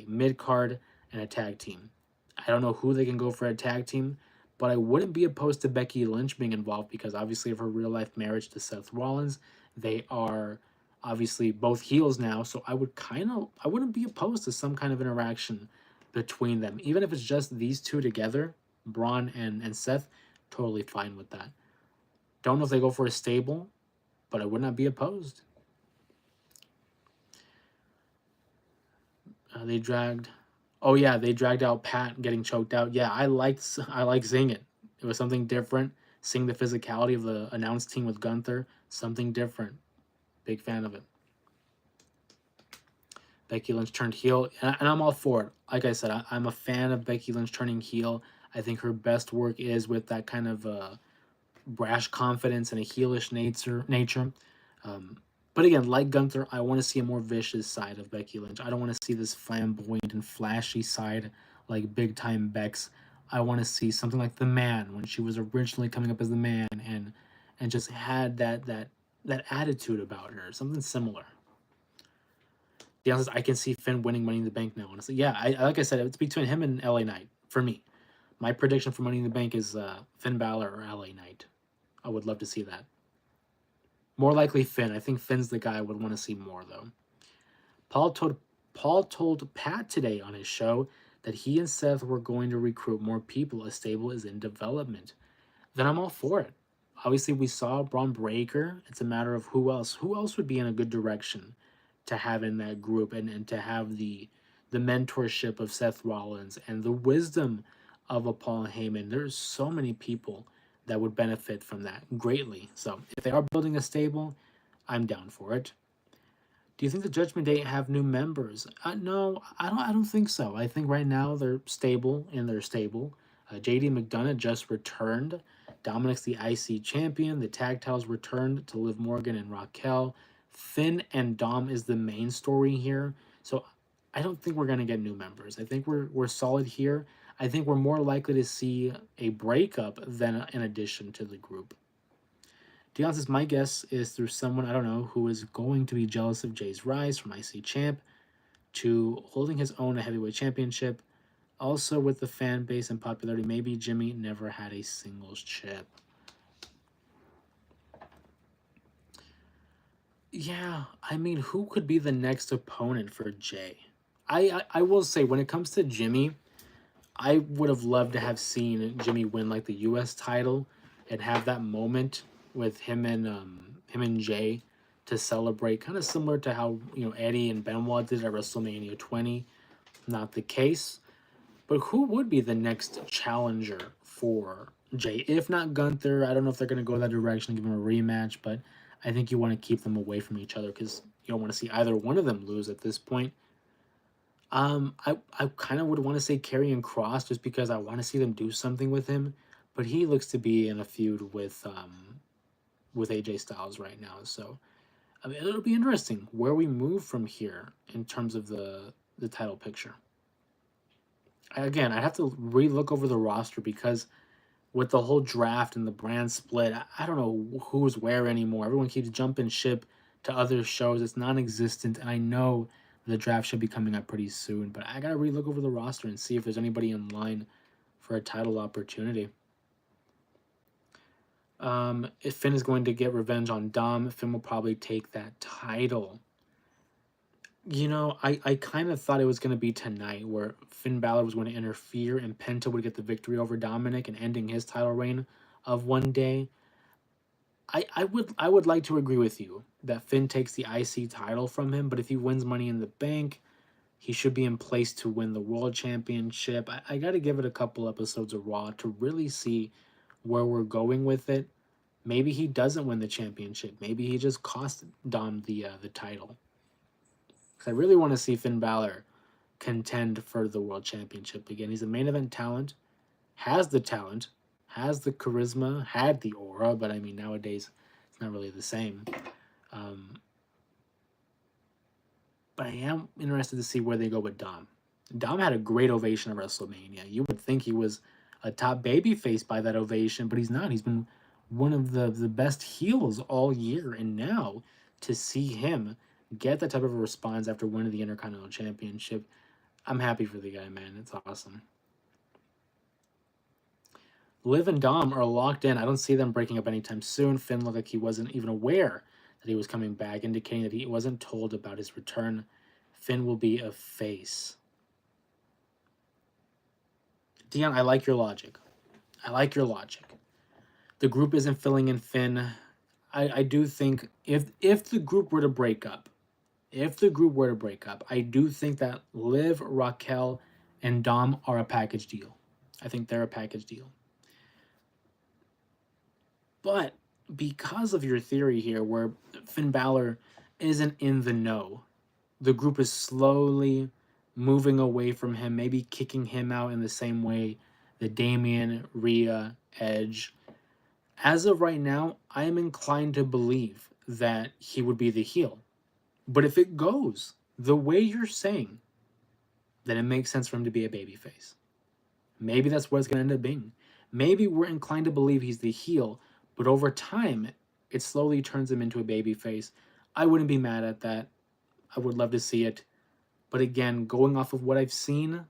mid card, and a tag team. I don't know who they can go for a tag team, but I wouldn't be opposed to Becky Lynch being involved because obviously of her real life marriage to Seth Rollins. They are obviously both heels now, so I wouldn't be opposed to some kind of interaction between them. Even if it's just these two together, Braun and Seth, totally fine with that. Don't know if they go for a stable, but I would not be opposed. They dragged out Pat getting choked out. Yeah, I like seeing it. It was something different. Seeing the physicality of the announced team with Gunther, something different. Big fan of it. Becky Lynch turned heel, and I'm all for it. Like I said, I'm a fan of Becky Lynch turning heel. I think her best work is with that kind of brash confidence and a heelish nature. But again, like Gunther, I want to see a more vicious side of Becky Lynch. I don't want to see this flamboyant and flashy side like big time Bex. I want to see something like the Man when she was originally coming up as the Man and just had that attitude about her, something similar. The answer is I can see Finn winning Money in the Bank now. Honestly, yeah, like I said, it's between him and LA Knight for me. My prediction for Money in the Bank is Finn Balor or LA Knight. I would love to see that. More likely Finn. I think Finn's the guy I would want to see more, though. Paul told Pat today on his show that he and Seth were going to recruit more people. A stable is in development. Then I'm all for it. Obviously, we saw Braun Breaker. It's a matter of who else. Who else would be in a good direction to have in that group and to have the mentorship of Seth Rollins and the wisdom of a Paul Heyman. There's so many people that would benefit from that greatly. So if they are building a stable, I'm down for it. Do you think the Judgment Day have new members? No, I don't think so. I think right now they're stable in their stable. JD McDonough just returned. Dominic's the IC champion. The tag titles returned to Liv Morgan and Raquel. Finn and Dom is the main story here. So I don't think we're going to get new members. I think we're solid here. I think we're more likely to see a breakup than an addition to the group. Dion says, my guess is through someone, I don't know, who is going to be jealous of Jay's rise from IC champ to holding his own a heavyweight championship. Also, with the fan base and popularity, maybe Jimmy never had a singles chip. Yeah, I mean, who could be the next opponent for Jay? I will say, when it comes to Jimmy, I would have loved to have seen Jimmy win like the U.S. title and have that moment with him and Jay to celebrate, kind of similar to how Eddie and Benoit did at WrestleMania 20. Not the case, but who would be the next challenger for Jay? If not Gunther, I don't know if they're going to go that direction and give him a rematch, but I think you want to keep them away from each other because you don't want to see either one of them lose at this point. I kind of would want to say Karrion Kross just because I want to see them do something with him, but he looks to be in a feud with AJ Styles right now. So I mean, it'll be interesting where we move from here in terms of the title picture. Again, I have to re-look over the roster because with the whole draft and the brand split, I don't know who's where anymore. Everyone keeps jumping ship to other shows. It's non-existent, and I know the draft should be coming up pretty soon, but I gotta re-look over the roster and see if there's anybody in line for a title opportunity. If Finn is going to get revenge on Dom, Finn will probably take that title. I kind of thought it was going to be tonight where Finn Balor was going to interfere and Penta would get the victory over Dominic and ending his title reign of one day. I would like to agree with you that Finn takes the IC title from him, but if he wins Money in the Bank, he should be in place to win the World Championship. I got to give it a couple episodes of Raw to really see where we're going with it. Maybe he doesn't win the championship. Maybe he just cost Dom the title. Because I really want to see Finn Balor contend for the World Championship again. He's a main event talent, has the charisma, had the aura, but I mean, nowadays it's not really the same. Um, but I am interested to see where they go with Dom. Dom had a great ovation at WrestleMania. You would think he was a top babyface by that ovation, but he's not. He's been one of the best heels all year, and now to see him get that type of a response after winning the Intercontinental Championship, I'm happy for the guy, man. It's awesome. Liv and Dom are locked in. I don't see them breaking up anytime soon. Finn looked like he wasn't even aware that he was coming back, indicating that he wasn't told about his return. Finn will be a face. Dion, I like your logic. The group isn't filling in Finn. I do think if the group were to break up, I do think that Liv, Raquel, and Dom are a package deal. I think they're a package deal. But because of your theory here, where Finn Balor isn't in the know, the group is slowly moving away from him, maybe kicking him out in the same way that Damian, Rhea, Edge. As of right now, I am inclined to believe that he would be the heel. But if it goes the way you're saying, then it makes sense for him to be a babyface. Maybe that's what it's going to end up being. Maybe we're inclined to believe he's the heel, but over time, it slowly turns him into a babyface. I wouldn't be mad at that. I would love to see it. But again, going off of what I've seen,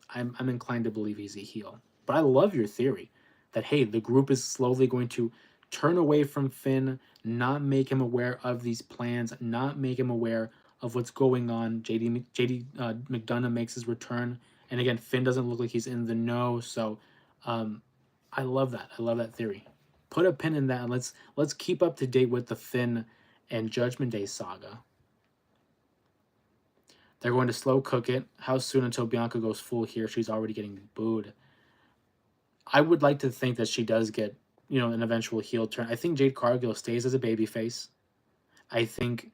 I'm inclined to believe he's a heel. But I love your theory that, hey, the group is slowly going to turn away from Finn, not make him aware of these plans, not make him aware of what's going on. JD McDonough makes his return. And again, Finn doesn't look like he's in the know. So I love that. I love that theory. Put a pin in that and let's keep up to date with the Finn and Judgment Day saga. They're going to slow cook it. How soon until Bianca goes full here? She's already getting booed. I would like to think that she does get, an eventual heel turn. I think Jade Cargill stays as a babyface. I think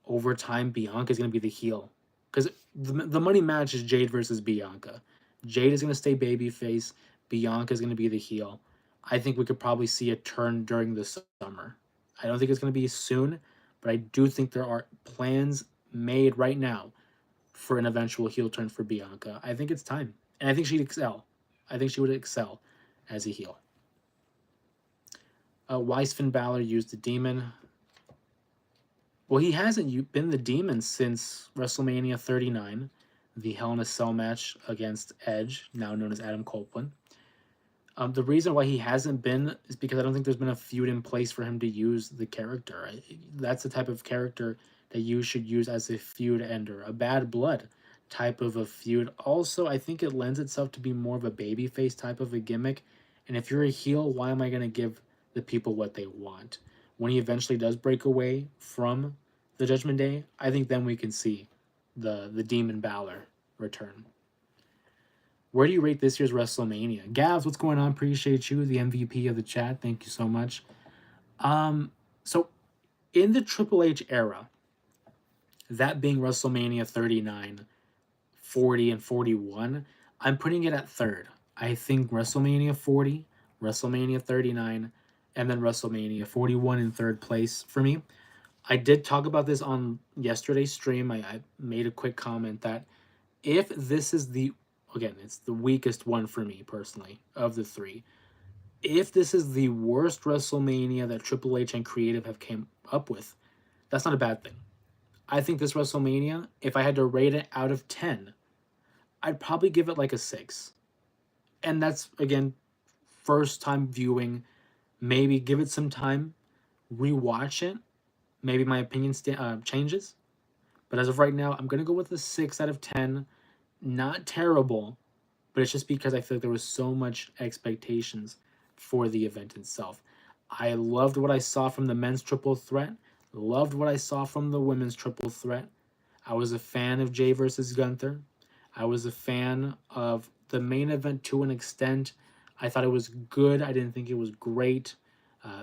over time Bianca is going to be the heel. Because the money match is Jade versus Bianca. Jade is going to stay babyface. Bianca is going to be the heel. I think we could probably see a turn during the summer. I don't think it's going to be soon, but I do think there are plans made right now for an eventual heel turn for Bianca. I think it's time. And I think she'd excel. I think she would excel as a heel. Why Finn Balor used the demon? Well, he hasn't been the demon since WrestleMania 39, the Hell in a Cell match against Edge, now known as Adam Copeland. The reason why he hasn't been is because I don't think there's been a feud in place for him to use the character. That's the type of character that you should use as a feud ender, a bad blood type of a feud. Also, I think it lends itself to be more of a babyface type of a gimmick. And if you're a heel, why am I going to give the people what they want? When he eventually does break away from the Judgment Day, I think then we can see the Demon Balor return. Where do you rate this year's WrestleMania? Gavs, what's going on? Appreciate you, the MVP of the chat. Thank you so much. So in the Triple H era, that being WrestleMania 39, 40, and 41, I'm putting it at third. I think WrestleMania 40, WrestleMania 39, and then WrestleMania 41 in third place for me. I did talk about this on yesterday's stream. I made a quick comment that if this is again, it's the weakest one for me personally of the three. If this is the worst WrestleMania that Triple H and Creative have came up with, that's not a bad thing. I think this WrestleMania, if I had to rate it out of 10, I'd probably give it like a 6. And that's, again, first time viewing. Maybe give it some time, rewatch it. Maybe my opinion changes. But as of right now, I'm going to go with a 6 out of 10. Not terrible, but it's just because I feel like there was so much expectations for the event itself. I loved what I saw from the men's triple threat, loved what I saw from the women's triple threat. I was a fan of Jay versus Gunther. I was a fan of the main event to an extent. I thought it was good. I didn't think it was great.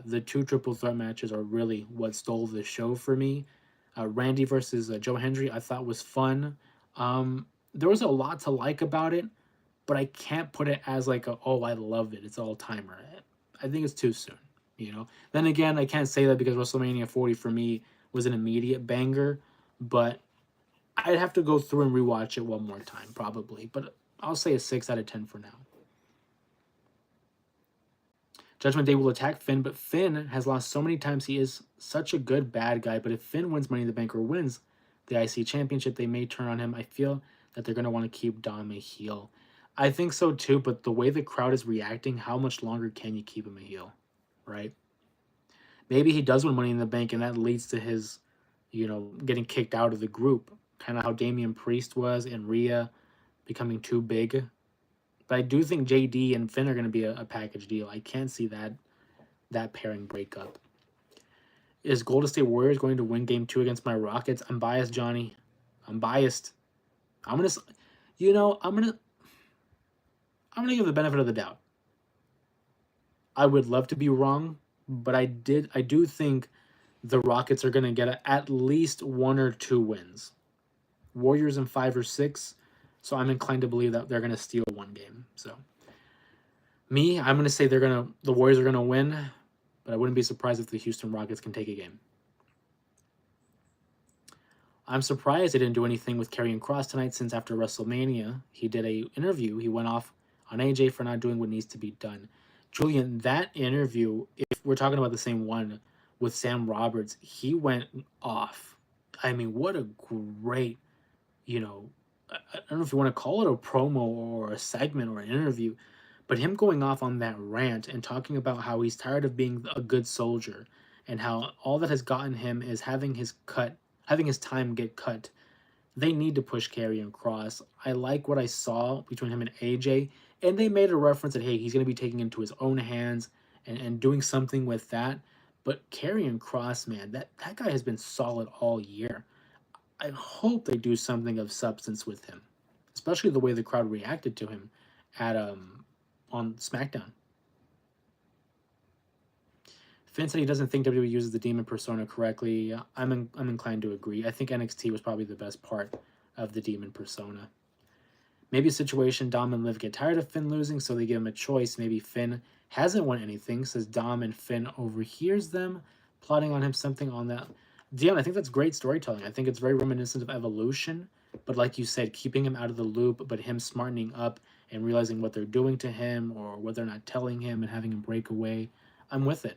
The two triple threat matches are really what stole the show for me. Randy versus Joe Hendry I thought was fun. There was a lot to like about it, but I can't put it as like I loved it. It's all timer. I think it's too soon, you know. Then again, I can't say that because WrestleMania 40 for me was an immediate banger, but I'd have to go through and rewatch it one more time probably. But I'll say a 6 out of 10 for now. Judgment Day will attack Finn, but Finn has lost so many times. He is such a good bad guy, but if Finn wins Money in the Bank or wins the IC Championship, they may turn on him. I feel that they're going to want to keep Dom a heel. I think so too, but the way the crowd is reacting, how much longer can you keep him a heel, right? Maybe he does win Money in the Bank, and that leads to his, getting kicked out of the group. Kind of how Damian Priest was and Rhea becoming too big. But I do think JD and Finn are going to be a package deal. I can't see that pairing break up. Is Golden State Warriors going to win Game 2 against my Rockets? I'm biased, Johnny. I'm biased. I'm gonna give the benefit of the doubt. I would love to be wrong, but I do think the Rockets are gonna get at least 1 or 2 wins. Warriors in 5 or 6, so I'm inclined to believe that they're gonna steal one game. So I'm gonna say the Warriors are gonna win, but I wouldn't be surprised if the Houston Rockets can take a game. I'm surprised they didn't do anything with Karrion Kross tonight, since after WrestleMania, he did an interview. He went off on AJ for not doing what needs to be done. Julian, that interview, if we're talking about the same one with Sam Roberts, he went off. I mean, what a great, I don't know if you want to call it a promo or a segment or an interview, but him going off on that rant and talking about how he's tired of being a good soldier and how all that has gotten him is having his time get cut. They need to push Karrion Kross. I like what I saw between him and AJ, and they made a reference that, hey, he's going to be taking it into his own hands and doing something with that. But Karrion Kross, man, that guy has been solid all year. I hope they do something of substance with him, especially the way the crowd reacted to him at on SmackDown. Finn said he doesn't think WWE uses the demon persona correctly. I'm inclined to agree. I think NXT was probably the best part of the demon persona. Maybe a situation Dom and Liv get tired of Finn losing, so they give him a choice. Maybe Finn hasn't won anything, says Dom, and Finn overhears them plotting on him something on that. Dion, I think that's great storytelling. I think it's very reminiscent of Evolution, but like you said, keeping him out of the loop, but him smartening up and realizing what they're doing to him or what they're not telling him and having him break away. I'm with it.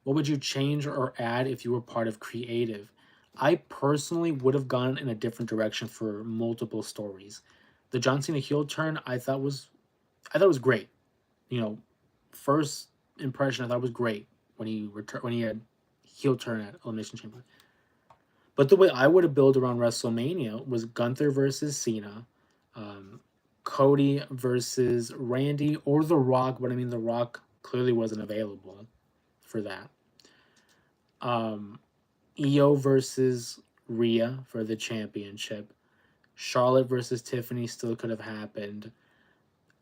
What would you change or add if you were part of creative? I personally would have gone in a different direction for multiple stories. The John Cena heel turn I thought was great. You know, first impression I thought was great when he had heel turn at Elimination Chamber. But the way I would have built around WrestleMania was Gunther versus Cena, um, Cody versus Randy, or The Rock. But I mean, The Rock clearly wasn't available for that. Io versus Rhea for the championship. Charlotte versus Tiffany still could have happened.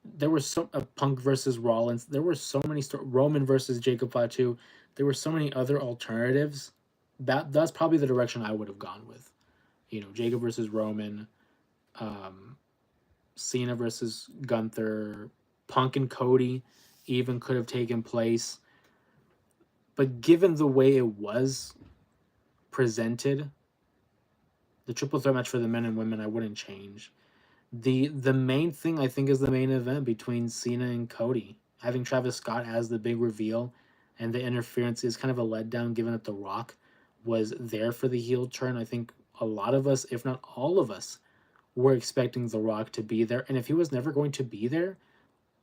There were Punk versus Rollins. There were so many Roman versus Jacob Fatu. There were so many other alternatives. That's probably the direction I would have gone with. Jacob versus Roman, um, Cena versus Gunther, Punk and Cody even could have taken place. But given the way it was presented, the triple threat match for the men and women, I wouldn't change. The main thing I think is the main event between Cena and Cody. Having Travis Scott as the big reveal and the interference is kind of a letdown given that The Rock was there for the heel turn. I think a lot of us, if not all of us, were expecting The Rock to be there. And if he was never going to be there,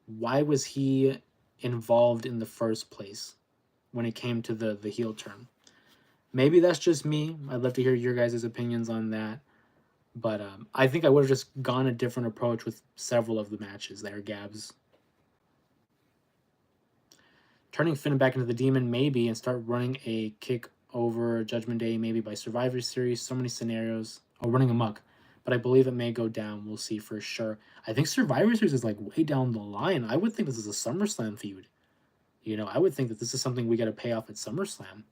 why was he involved in the first place when it came to the heel turn? Maybe that's just me. I'd love to hear your guys' opinions on that. But I think I would have just gone a different approach with several of the matches there, Gabs. Turning Finn back into the Demon, maybe, and start running a kick over Judgment Day, maybe by Survivor Series. So many scenarios. Oh, running amok. But I believe it may go down. We'll see for sure. I think Survivor Series is like way down the line. I would think this is a SummerSlam feud. I would think that this is something we got to pay off at SummerSlam.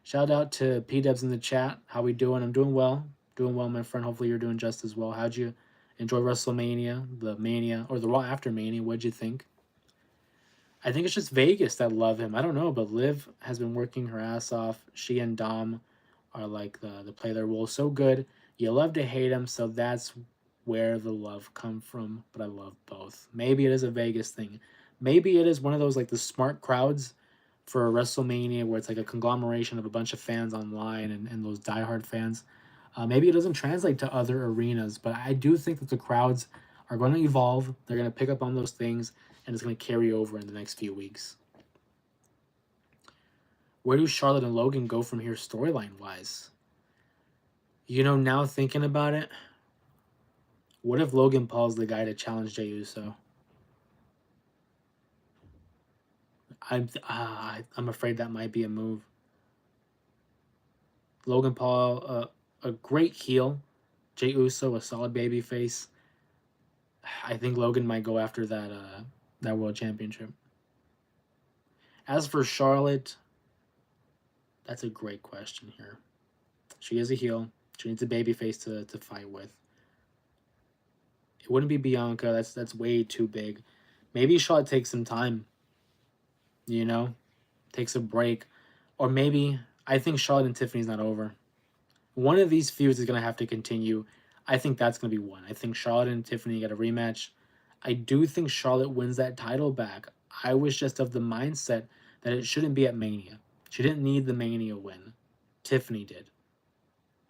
Shout out to P-Dubs in the chat. How we doing? I'm doing well. Doing well, my friend. Hopefully you're doing just as well. How'd you enjoy WrestleMania, the Mania, or the Raw after Mania? What'd you think? I think it's just Vegas that love him. I don't know, but Liv has been working her ass off. She and Dom are like the play their role so good. You love to hate him, so that's where the love come from. But I love both. Maybe it is a Vegas thing. Maybe it is one of those like the smart crowds for WrestleMania where it's like a conglomeration of a bunch of fans online and those diehard fans. Maybe it doesn't translate to other arenas, but I do think that the crowds are going to evolve. They're going to pick up on those things, and it's going to carry over in the next few weeks. Where do Charlotte and Logan go from here storyline-wise? Now thinking about it, what if Logan Paul's the guy to challenge Jey Uso? I'm afraid that might be a move. Logan Paul, a great heel. Jey Uso, a solid baby face. I think Logan might go after that world championship. As for Charlotte, that's a great question here. She is a heel. She needs a baby face to fight with. It wouldn't be Bianca. That's way too big. Maybe Charlotte takes some time. Takes a break. Or maybe I think Charlotte and Tiffany's not over. One of these feuds is going to have to continue. I think that's going to be one. I think Charlotte and Tiffany get a rematch. I do think Charlotte wins that title back. I was just of the mindset that it shouldn't be at Mania. She didn't need the Mania win. Tiffany did.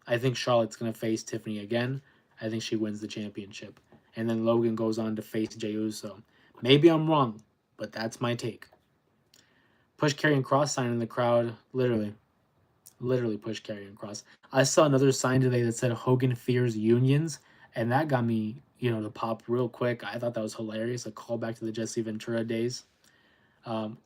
I think Charlotte's going to face Tiffany again. I think she wins the championship. And then Logan goes on to face Jey Uso. Maybe I'm wrong, but that's my take. Push, carry, and cross sign in the crowd. Literally push, carry, and cross. I saw another sign today that said Hogan fears unions, and that got me, to pop real quick. I thought that was hilarious. A callback to the Jesse Ventura days.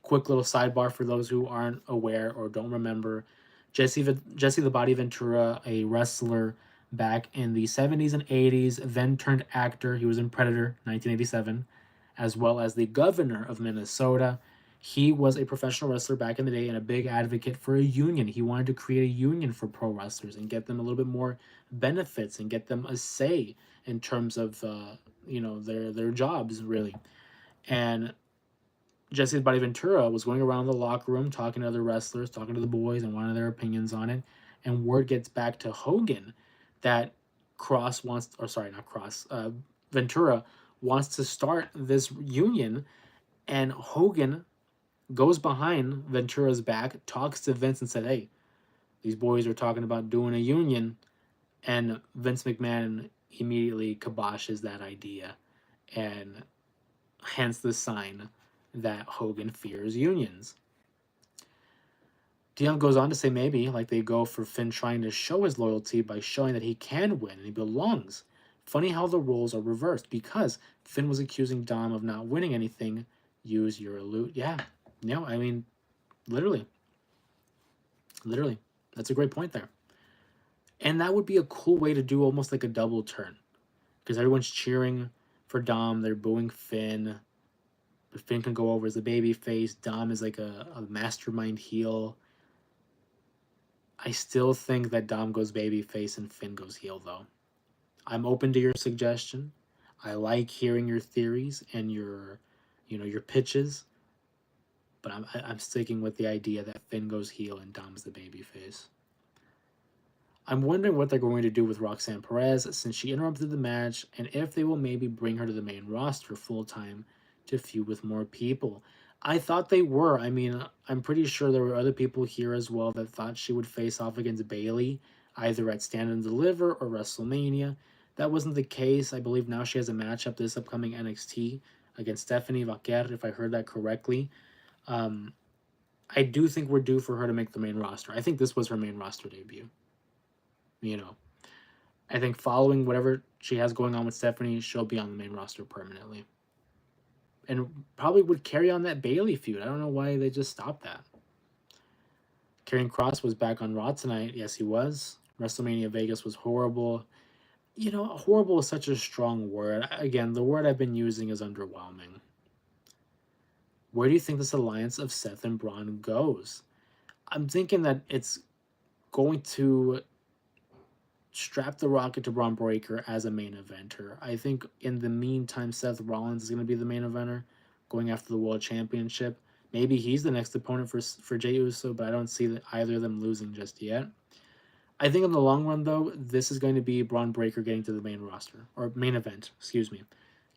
Quick little sidebar for those who aren't aware or don't remember. Jesse the Body Ventura, a wrestler back in the 70s and 80s, then turned actor. He was in Predator, 1987, as well as the governor of Minnesota. He was a professional wrestler back in the day and a big advocate for a union. He wanted to create a union for pro wrestlers and get them a little bit more benefits and get them a say in terms of their jobs, really. And Jesse the Body Ventura was going around the locker room talking to other wrestlers, talking to the boys, and wanting their opinions on it. And word gets back to Hogan that Ventura wants to start this union, and Hogan goes behind Ventura's back, talks to Vince and said, hey, these boys are talking about doing a union. And Vince McMahon immediately kiboshes that idea, and hence the sign that Hogan fears unions. Dion goes on to say maybe, like they go for Finn trying to show his loyalty by showing that he can win and he belongs. Funny how the roles are reversed because Finn was accusing Dom of not winning anything. Use your loot. Yeah. No, I mean, literally. Literally. That's a great point there. And that would be a cool way to do almost like a double turn. Because everyone's cheering for Dom. They're booing Finn. But Finn can go over as a baby face. Dom is like a mastermind heel. I still think that Dom goes babyface and Finn goes heel, though. I'm open to your suggestion. I like hearing your theories and your pitches, but I'm sticking with the idea that Finn goes heel and Dom's the babyface. I'm wondering what they're going to do with Roxanne Perez since she interrupted the match, and if they will maybe bring her to the main roster full time to feud with more people. I thought they were. I mean, I'm pretty sure there were other people here as well that thought she would face off against Bayley, either at Stand and Deliver or WrestleMania. That wasn't the case. I believe now she has a matchup this upcoming NXT against Stephanie Vaquer, if I heard that correctly. Um, I do think we're due for her to make the main roster. I think this was her main roster debut. You know, I think following whatever she has going on with Stephanie, she'll be on the main roster permanently. And probably would carry on that Bayley feud. I don't know why they just stopped that. Karrion Kross was back on Raw tonight. Yes, he was. WrestleMania Vegas was horrible. Horrible is such a strong word. Again, the word I've been using is underwhelming. Where do you think this alliance of Seth and Bron goes? I'm thinking that it's going to strap the rocket to Braun Breaker as a main eventer. I think in the meantime, Seth Rollins is going to be the main eventer going after the World Championship. Maybe he's the next opponent for Jey Uso, but I don't see either of them losing just yet. I think in the long run, though, this is going to be Braun Breaker getting to the main roster, or main event, excuse me.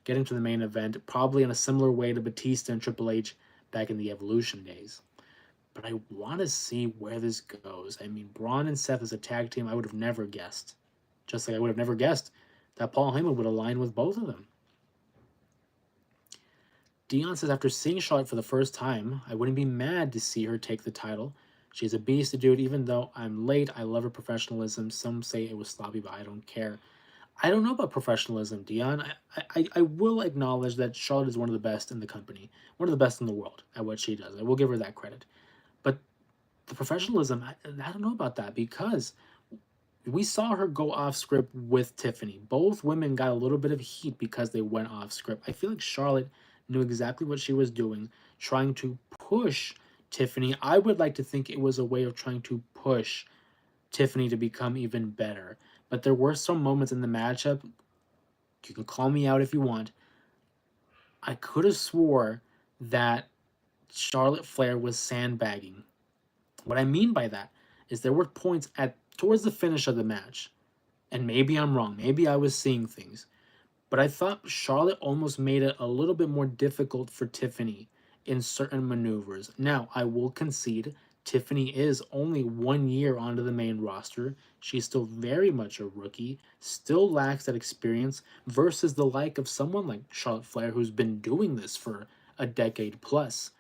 Getting to the main event, probably in a similar way to Batista and Triple H back in the Evolution days. But I want to see where this goes. I mean, Braun and Seth as a tag team, I would have never guessed. Just like I would have never guessed that Paul Heyman would align with both of them. Dion says, after seeing Charlotte for the first time, I wouldn't be mad to see her take the title. She's a beast to do it, even though I'm late. I love her professionalism. Some say it was sloppy, but I don't care. I don't know about professionalism, Dion. I will acknowledge that Charlotte is one of the best in the company, one of the best in the world at what she does. I will give her that credit. But the professionalism, I don't know about that because we saw her go off script with Tiffany. Both women got a little bit of heat because they went off script. I feel like Charlotte knew exactly what she was doing, trying to push Tiffany. I would like to think it was a way of trying to push Tiffany to become even better. But there were some moments in the matchup, you can call me out if you want, I could have swore that Charlotte Flair was sandbagging. What I mean by that is there were points towards the finish of the match, and maybe I'm wrong, maybe I was seeing things, but I thought Charlotte almost made it a little bit more difficult for Tiffany in certain maneuvers. Now, I will concede Tiffany is only 1 year onto the main roster. She's still very much a rookie, still lacks that experience versus the like of someone like Charlotte Flair who's been doing this for a decade plus.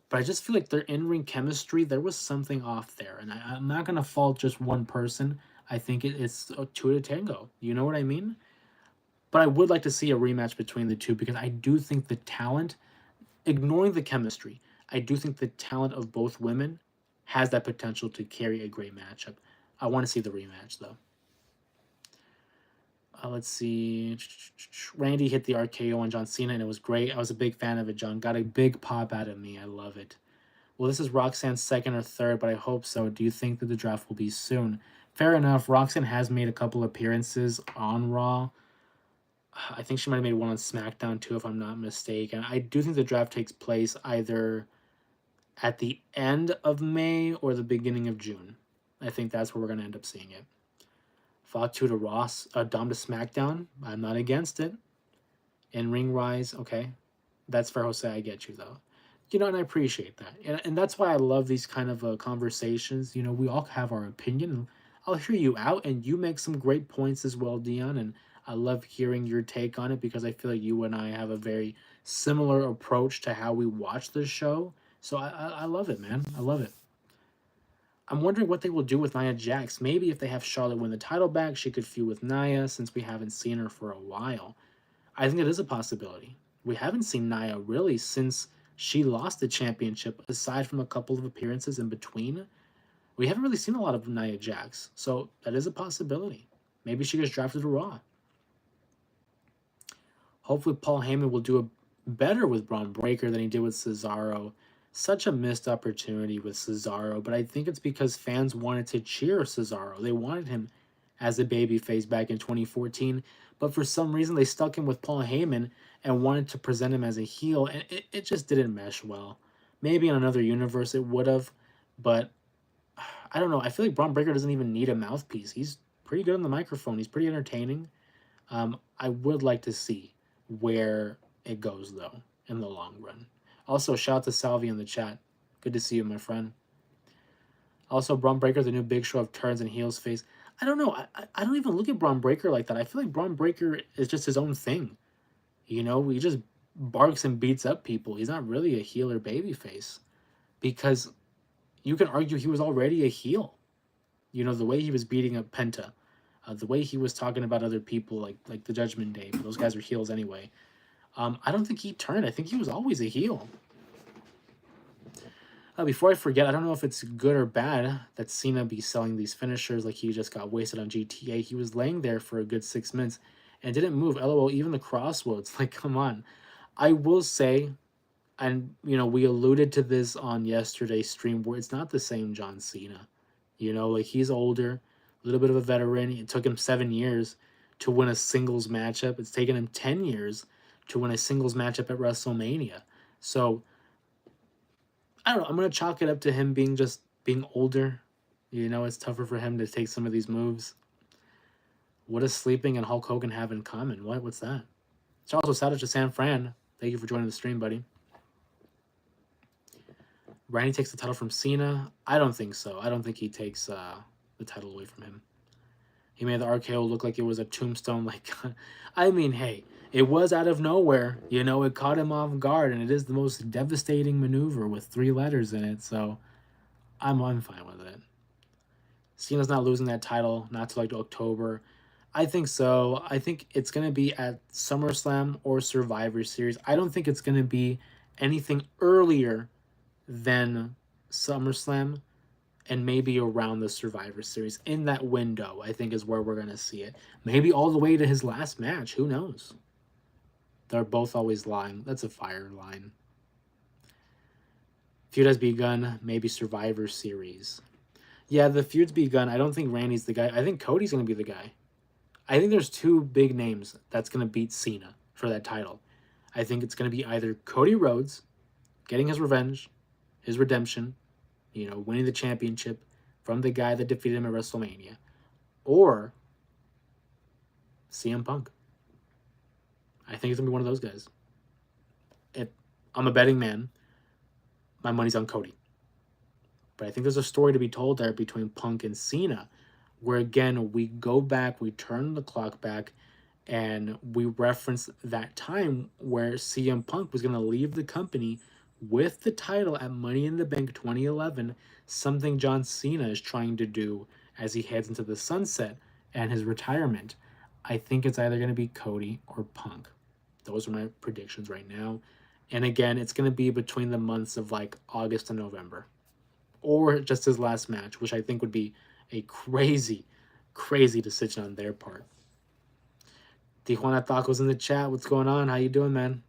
But I just feel like their in-ring chemistry, there was something off there. And I'm not going to fault just one person. I think it's a two to tango. You know what I mean? But I would like to see a rematch between the two because I do think the talent, ignoring the chemistry, I do think the talent of both women has that potential to carry a great matchup. I want to see the rematch, though. Let's see. Randy hit the RKO on John Cena, and it was great. I was a big fan of it, John. Got a big pop out of me. I love it. Well, this is Roxanne's second or third, but I hope so. Do you think that the draft will be soon? Fair enough. Roxanne has made a couple appearances on Raw. I think she might have made one on SmackDown too, if I'm not mistaken. I do think the draft takes place either at the end of May or the beginning of June. I think that's where we're going to end up seeing it. Fatu to Ross, Dom to SmackDown. I'm not against it. In Ring Rise, okay. That's for Jose. I get you, though. And I appreciate that. And that's why I love these kind of conversations. We all have our opinion. And I'll hear you out, and you make some great points as well, Dion. And I love hearing your take on it because I feel like you and I have a very similar approach to how we watch the show. So I love it, man. I love it. I'm wondering what they will do with Nia Jax. Maybe if they have Charlotte win the title back, she could feud with Nia since we haven't seen her for a while. I think it is a possibility. We haven't seen Nia really since she lost the championship, aside from a couple of appearances in between. We haven't really seen a lot of Nia Jax, so that is a possibility. Maybe she gets drafted to Raw. Hopefully, Paul Heyman will do a better with Braun Breaker than he did with Cesaro. Such a missed opportunity with Cesaro, but I think it's because fans wanted to cheer Cesaro. They wanted him as a babyface back in 2014, but for some reason they stuck him with Paul Heyman and wanted to present him as a heel, and it just didn't mesh well. Maybe in another universe it would have, but I don't know. I feel like Braun Breaker doesn't even need a mouthpiece. He's pretty good on the microphone. He's pretty entertaining. I would like to see where it goes, though, in the long run. Also, shout out to Salvi in the chat. Good to see you, my friend. Also, Braun Breaker, the new Big Show of turns and heels face. I don't know. I don't even look at Braun Breaker like that. I feel like Braun Breaker is just his own thing. He just barks and beats up people. He's not really a heel or babyface. Because you can argue he was already a heel. The way he was beating up Penta. The way he was talking about other people like the Judgment Day. But those guys are heels anyway. I don't think he turned. I think he was always a heel. Before I forget, I don't know if it's good or bad that Cena be selling these finishers like he just got wasted on GTA. He was laying there for a good 6 minutes and didn't move. LOL, even the crossroads. Like, come on. I will say, and, we alluded to this on yesterday's stream, where it's not the same John Cena. Like, he's older, a little bit of a veteran. It took him 7 years to win a singles matchup. It's taken him 10 years to win a singles matchup at WrestleMania. So, I don't know. I'm going to chalk it up to him being older. It's tougher for him to take some of these moves. What does sleeping and Hulk Hogan have in common? What's that? It's also shout out to San Fran. Thank you for joining the stream, buddy. Randy takes the title from Cena. I don't think so. I don't think he takes the title away from him. He made the RKO look like it was a tombstone. I mean, hey, it was out of nowhere. It caught him off guard, and it is the most devastating maneuver with 3 letters in it. So I'm fine with it. Cena's not losing that title, not till October. I think so. I think it's going to be at SummerSlam or Survivor Series. I don't think it's going to be anything earlier than SummerSlam and maybe around the Survivor Series. In that window, I think, is where we're going to see it. Maybe all the way to his last match. Who knows? They're both always lying. That's a fire line. Feud has begun. Maybe Survivor Series. Yeah, the feud's begun. I don't think Randy's the guy. I think Cody's going to be the guy. I think there's 2 big names that's going to beat Cena for that title. I think it's going to be either Cody Rhodes getting his revenge, his redemption, winning the championship from the guy that defeated him at WrestleMania, or CM Punk. I think it's going to be one of those guys. If I'm a betting man, my money's on Cody. But I think there's a story to be told there between Punk and Cena, where again, we go back, we turn the clock back, and we reference that time where CM Punk was going to leave the company with the title at Money in the Bank 2011, something John Cena is trying to do as he heads into the sunset and his retirement. I think it's either going to be Cody or Punk. Those are my predictions right now. And again, it's going to be between the months of August and November. Or just his last match, which I think would be a crazy, crazy decision on their part. Tijuana Tacos in the chat. What's going on? How you doing, man?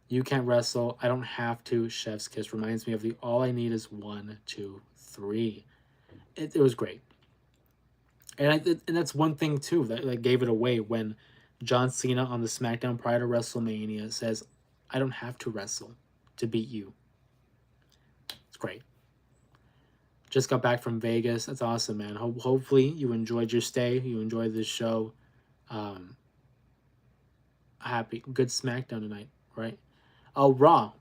You can't wrestle. I don't have to. Chef's kiss reminds me of the all I need is 1, 2, 3. It was great. And that's one thing, too, that gave it away when John Cena on the SmackDown prior to WrestleMania says, I don't have to wrestle to beat you. It's great. Just got back from Vegas. That's awesome, man. Hopefully you enjoyed your stay. You enjoyed this show. Happy. Good SmackDown tonight, right? Oh, Raw.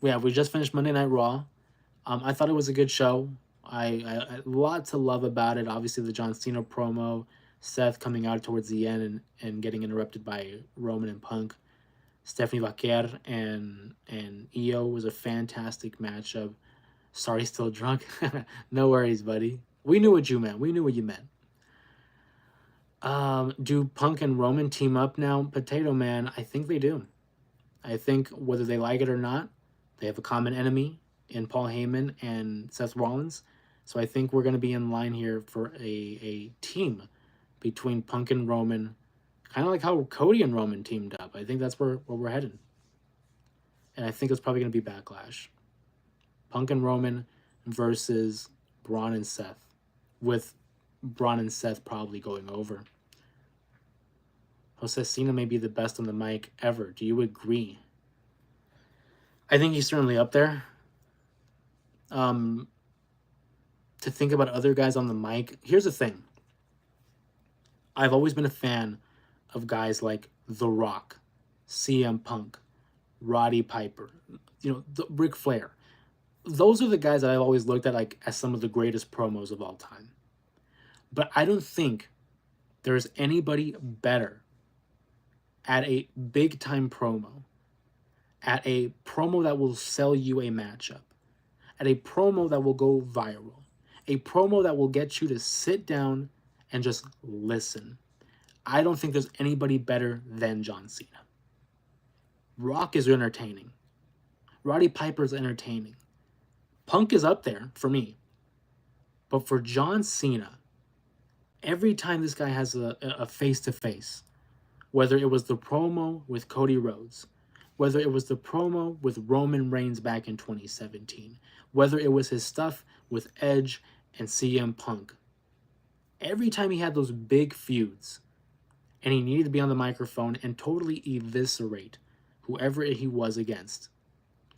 Yeah, we just finished Monday Night Raw. I thought it was a good show. A lot to love about it. Obviously, the John Cena promo, Seth coming out towards the end and getting interrupted by Roman and Punk. Stephanie Vaquer and Io was a fantastic matchup. Sorry, still drunk. No worries, buddy. We knew what you meant. We knew what you meant. Do Punk and Roman team up now? Potato Man, I think they do. I think whether they like it or not, they have a common enemy in Paul Heyman and Seth Rollins. So I think we're going to be in line here for a team between Punk and Roman, kind of like how Cody and Roman teamed up. I think that's where we're headed. And I think it's probably going to be Backlash. Punk and Roman versus Braun and Seth, with Braun and Seth probably going over. Jose Cena may be the best on the mic ever. Do you agree? I think he's certainly up there. To think about other guys on the mic, here's the thing. I've always been a fan of guys like The Rock, CM Punk, Roddy Piper, Ric Flair. Those are the guys that I've always looked at like as some of the greatest promos of all time. But I don't think there's anybody better at a big time promo, at a promo that will sell you a matchup, at a promo that will go viral, a promo that will get you to sit down and just listen. I don't think there's anybody better than John Cena. Rock is entertaining. Roddy Piper is entertaining. Punk is up there for me. But for John Cena, every time this guy has a face-to-face, whether it was the promo with Cody Rhodes, whether it was the promo with Roman Reigns back in 2017, whether it was his stuff with Edge and CM Punk, every time he had those big feuds and he needed to be on the microphone and totally eviscerate whoever he was against,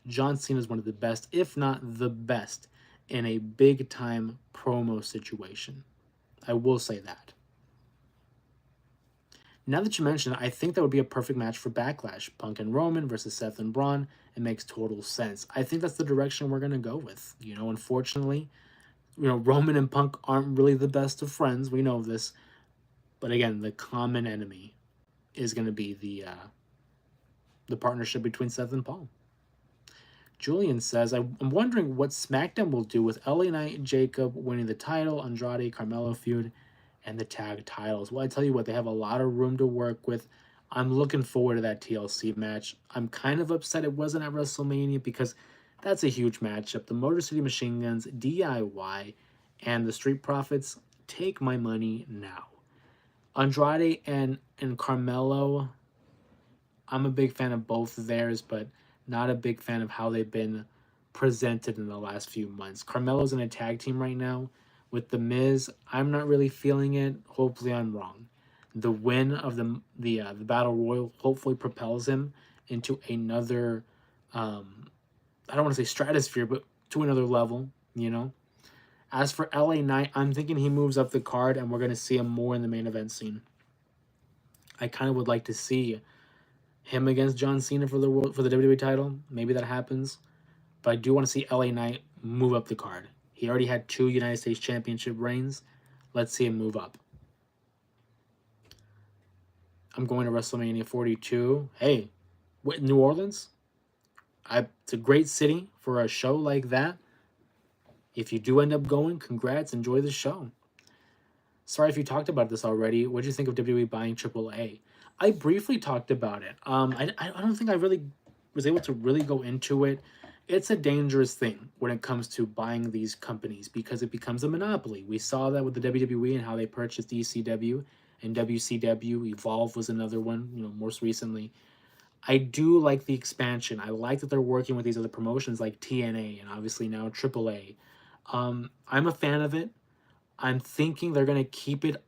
John Cena is one of the best, if not the best, in a big-time promo situation. I will say that. Now that you mention it, I think that would be a perfect match for Backlash. Punk and Roman versus Seth and Braun. It makes total sense. I think that's the direction we're going to go with. Unfortunately, Roman and Punk aren't really the best of friends. We know this. But again, the common enemy is going to be the partnership between Seth and Paul. Julian says, I'm wondering what SmackDown will do with LA Knight and Jacob winning the title, Andrade, Carmelo feud, and the tag titles. Well, I tell you what, they have a lot of room to work with. I'm looking forward to that TLC match. I'm kind of upset it wasn't at WrestleMania because that's a huge matchup. The Motor City Machine Guns, DIY, and the Street Profits, take my money now. Andrade and Carmelo, I'm a big fan of both of theirs, but not a big fan of how they've been presented in the last few months. Carmelo's in a tag team right now with The Miz. I'm not really feeling it. Hopefully I'm wrong. The win of the Battle Royal hopefully propels him into another, I don't want to say stratosphere, but to another level, As for LA Knight, I'm thinking he moves up the card and we're going to see him more in the main event scene. I kind of would like to see him against John Cena for the WWE title. Maybe that happens. But I do want to see LA Knight move up the card. He already had 2 United States Championship reigns. Let's see him move up. I'm going to WrestleMania 42. Hey, New Orleans? It's a great city for a show like that. If you do end up going, congrats. Enjoy the show. Sorry if you talked about this already. What did you think of WWE buying AAA? I briefly talked about it. I don't think I really was able to really go into it. It's a dangerous thing when it comes to buying these companies because it becomes a monopoly. We saw that with the WWE and how they purchased ECW and WCW. Evolve was another one, most recently. I do like the expansion. I like that they're working with these other promotions like TNA and obviously now AAA. I'm a fan of it. I'm thinking they're going to keep it.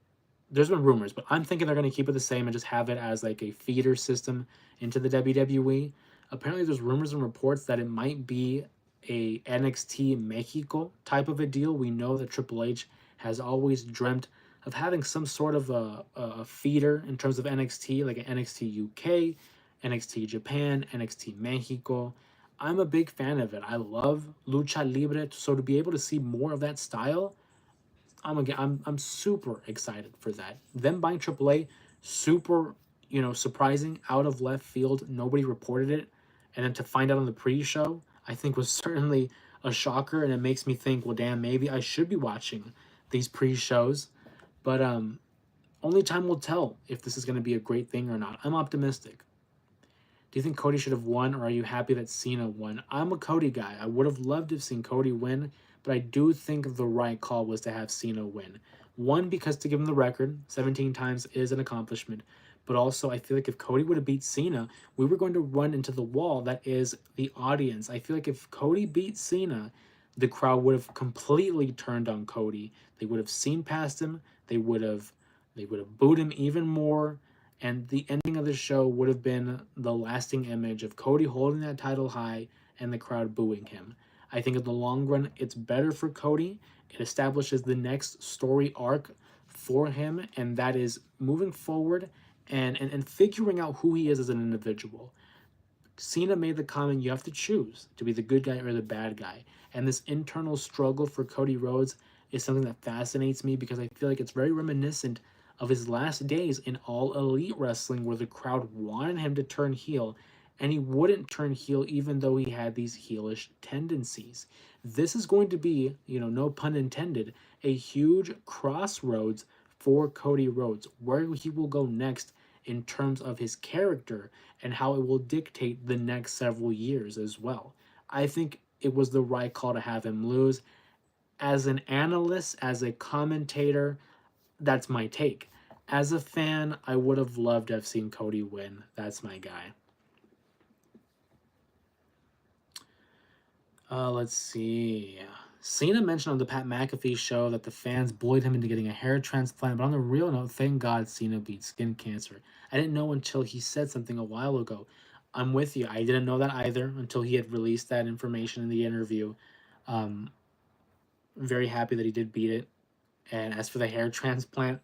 There's been rumors, but I'm thinking they're going to keep it the same and just have it as like a feeder system into the WWE. Apparently, there's rumors and reports that it might be a NXT Mexico type of a deal. We know that Triple H has always dreamt of having some sort of a feeder in terms of NXT, like an NXT UK, NXT Japan, NXT Mexico. I'm a big fan of it. I love lucha libre, so to be able to see more of that style, I'm super excited for that. Them buying AAA, super, surprising, out of left field. Nobody reported it, and then to find out on the pre-show, I think was certainly a shocker, and it makes me think, well, damn, maybe I should be watching these pre-shows, but only time will tell if this is going to be a great thing or not. I'm optimistic. Do you think Cody should have won, or are you happy that Cena won? I'm a Cody guy. I would have loved to have seen Cody win, but I do think the right call was to have Cena win. One, because to give him the record, 17 times is an accomplishment, but also I feel like if Cody would have beat Cena, we were going to run into the wall that is the audience. I feel like if Cody beat Cena, the crowd would have completely turned on Cody. They would have seen past him. They would have booed him even more, and the ending of the show would have been the lasting image of Cody holding that title high and the crowd booing him. I think in the long run, it's better for Cody. It establishes the next story arc for him, and that is moving forward and figuring out who he is as an individual. Cena made the comment you have to choose to be the good guy or the bad guy. And this internal struggle for Cody Rhodes is something that fascinates me because I feel like it's very reminiscent of his last days in All Elite Wrestling, where the crowd wanted him to turn heel and he wouldn't turn heel even though he had these heelish tendencies. This is going to be, no pun intended, a huge crossroads for Cody Rhodes, where he will go next in terms of his character and how it will dictate the next several years as well. I think it was the right call to have him lose. As an analyst, as a commentator, that's my take. As a fan, I would have loved to have seen Cody win. That's my guy. Let's see. Cena mentioned on the Pat McAfee show that the fans bullied him into getting a hair transplant, but on the real note, thank God Cena beat skin cancer. I didn't know until he said something a while ago. I'm with you. I didn't know that either until he had released that information in the interview. Um, very happy that he did beat it. And as for the hair transplant,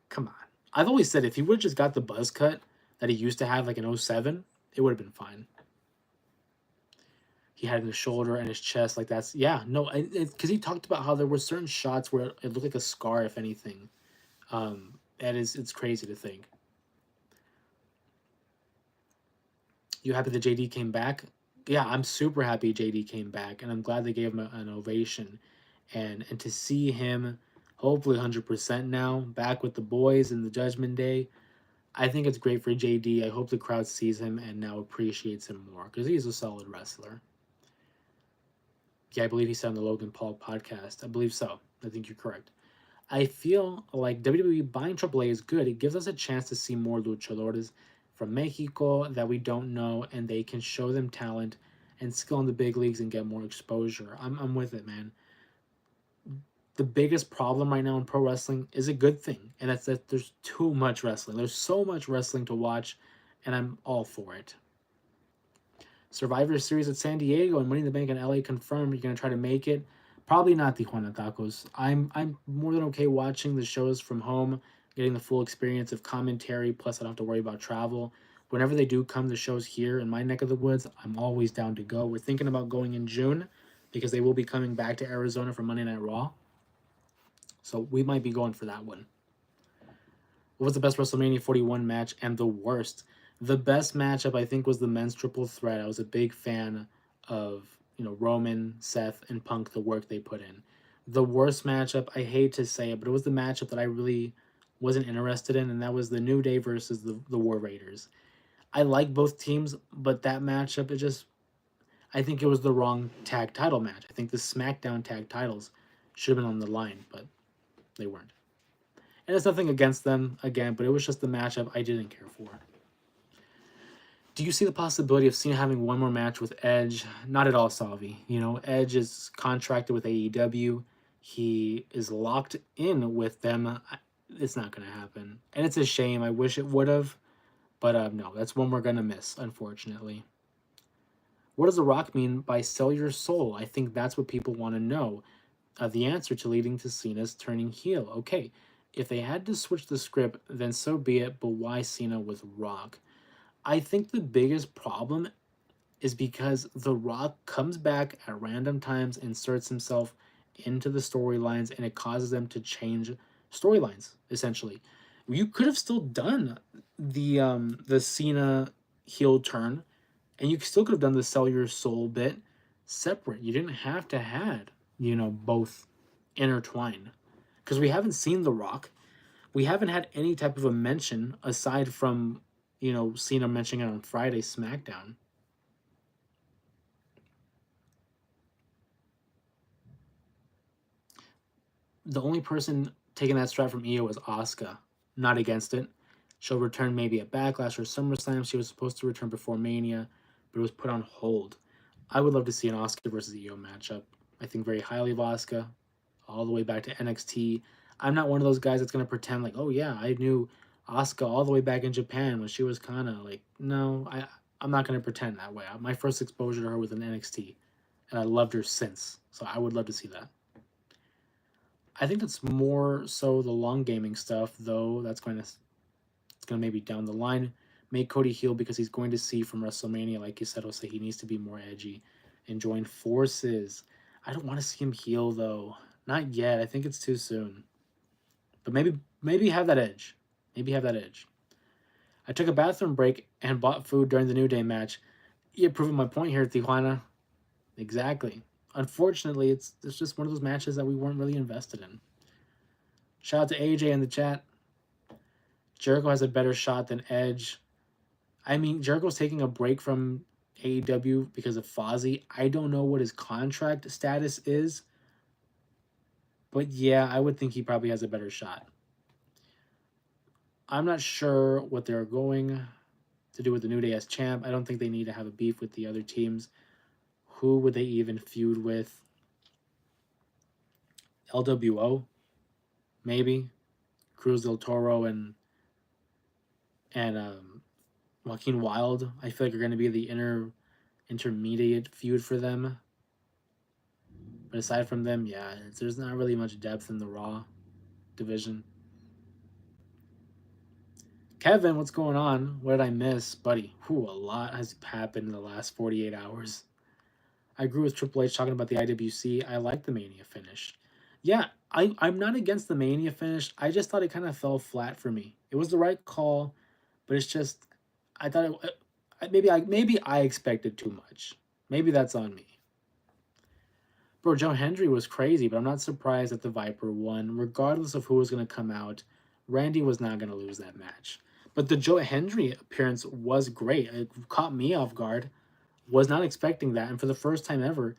come on. I've always said if he would have just got the buzz cut that he used to have like in 07, it would have been fine. He had in his shoulder and his chest, like that's, yeah, no, because he talked about how there were certain shots where it looked like a scar, if anything. It's crazy to think. You happy that JD came back? Yeah, I'm super happy JD came back, and I'm glad they gave him an ovation, and to see him hopefully 100% now back with the boys in the Judgment Day. I think it's great for JD. I hope the crowd sees him and now appreciates him more because he's a solid wrestler. Yeah, I believe he said on the Logan Paul podcast. I believe so. I think you're correct. I feel like WWE buying AAA is good. It gives us a chance to see more luchadores from Mexico that we don't know, and they can show them talent and skill in the big leagues and get more exposure. I'm with it, man. The biggest problem right now in pro wrestling is a good thing, and that's that there's too much wrestling. There's so much wrestling to watch, and I'm all for it. Survivor Series at San Diego and Money in the Bank in LA confirmed. You're gonna try to make it. Probably not Tijuana Tacos. I'm more than okay watching the shows from home, getting the full experience of commentary. Plus, I don't have to worry about travel. Whenever they do come to shows here in my neck of the woods, I'm always down to go. We're thinking about going in June because they will be coming back to Arizona for Monday Night Raw. So we might be going for that one. What was the best WrestleMania 41 match and the worst? The best matchup, I think, was the men's triple threat. I was a big fan of, Roman, Seth, and Punk, the work they put in. The worst matchup, I hate to say it, but it was the matchup that I really wasn't interested in, and that was the New Day versus the War Raiders. I like both teams, but that matchup, I think it was the wrong tag title match. I think the SmackDown tag titles should have been on the line, but they weren't. And it's nothing against them, again, but it was just the matchup I didn't care for. Do you see the possibility of Cena having one more match with Edge? Not at all, Salvi. Edge is contracted with AEW. He is locked in with them. It's not going to happen. And it's a shame. I wish it would have. But no, that's one we're going to miss, unfortunately. What does The Rock mean by sell your soul? I think that's what people want to know. The answer to leading to Cena's turning heel. Okay, if they had to switch the script, then so be it. But why Cena with Rock? I think the biggest problem is because The Rock comes back at random times, inserts himself into the storylines, and it causes them to change storylines, essentially. You could have still done the Cena heel turn, and you still could have done the sell your soul bit separate. You didn't have to had, both intertwined. Because we haven't seen The Rock. We haven't had any type of a mention aside from, Cena mentioning it on Friday SmackDown. The only person taking that strap from Io was Asuka. Not against it. She'll return maybe at Backlash or SummerSlam. She was supposed to return before Mania, but it was put on hold. I would love to see an Asuka versus Io matchup. I think very highly of Asuka, all the way back to NXT. I'm not one of those guys that's gonna pretend like, oh yeah, I knew Asuka all the way back in Japan when she was kind of like, no, I'm not gonna pretend that way. My first exposure to her was in NXT, and I loved her since. So I would love to see that. I think that's more so the long gaming stuff, though. It's gonna maybe down the line make Cody heel because he's going to see from WrestleMania, like you said, Jose, he needs to be more edgy and join forces. I don't want to see him heel though, not yet. I think it's too soon. But maybe have that edge. Maybe have that edge. I took a bathroom break and bought food during the New Day match. You're proving my point here, Tijuana. Exactly. Unfortunately, it's just one of those matches that we weren't really invested in. Shout out to AJ in the chat. Jericho has a better shot than Edge. I mean, Jericho's taking a break from AEW because of Fozzy. I don't know what his contract status is, but yeah, I would think he probably has a better shot. I'm not sure what they're going to do with the New Day as champ. I don't think they need to have a beef with the other teams. Who would they even feud with? LWO, maybe. Cruz del Toro and Joaquin Wilde. I feel like are going to be the intermediate feud for them. But aside from them, yeah, there's not really much depth in the Raw division. Kevin, what's going on? What did I miss? Buddy, a lot has happened in the last 48 hours. I agree with Triple H talking about the IWC. I like the Mania finish. Yeah, I'm not against the Mania finish. I just thought it kind of fell flat for me. It was the right call, but it's just I thought maybe I expected too much. Maybe that's on me. Bro, Joe Hendry was crazy, but I'm not surprised that the Viper won. Regardless of who was going to come out, Randy was not going to lose that match. But the Joe Hendry appearance was great. It caught me off guard. Was not expecting that. And for the first time ever,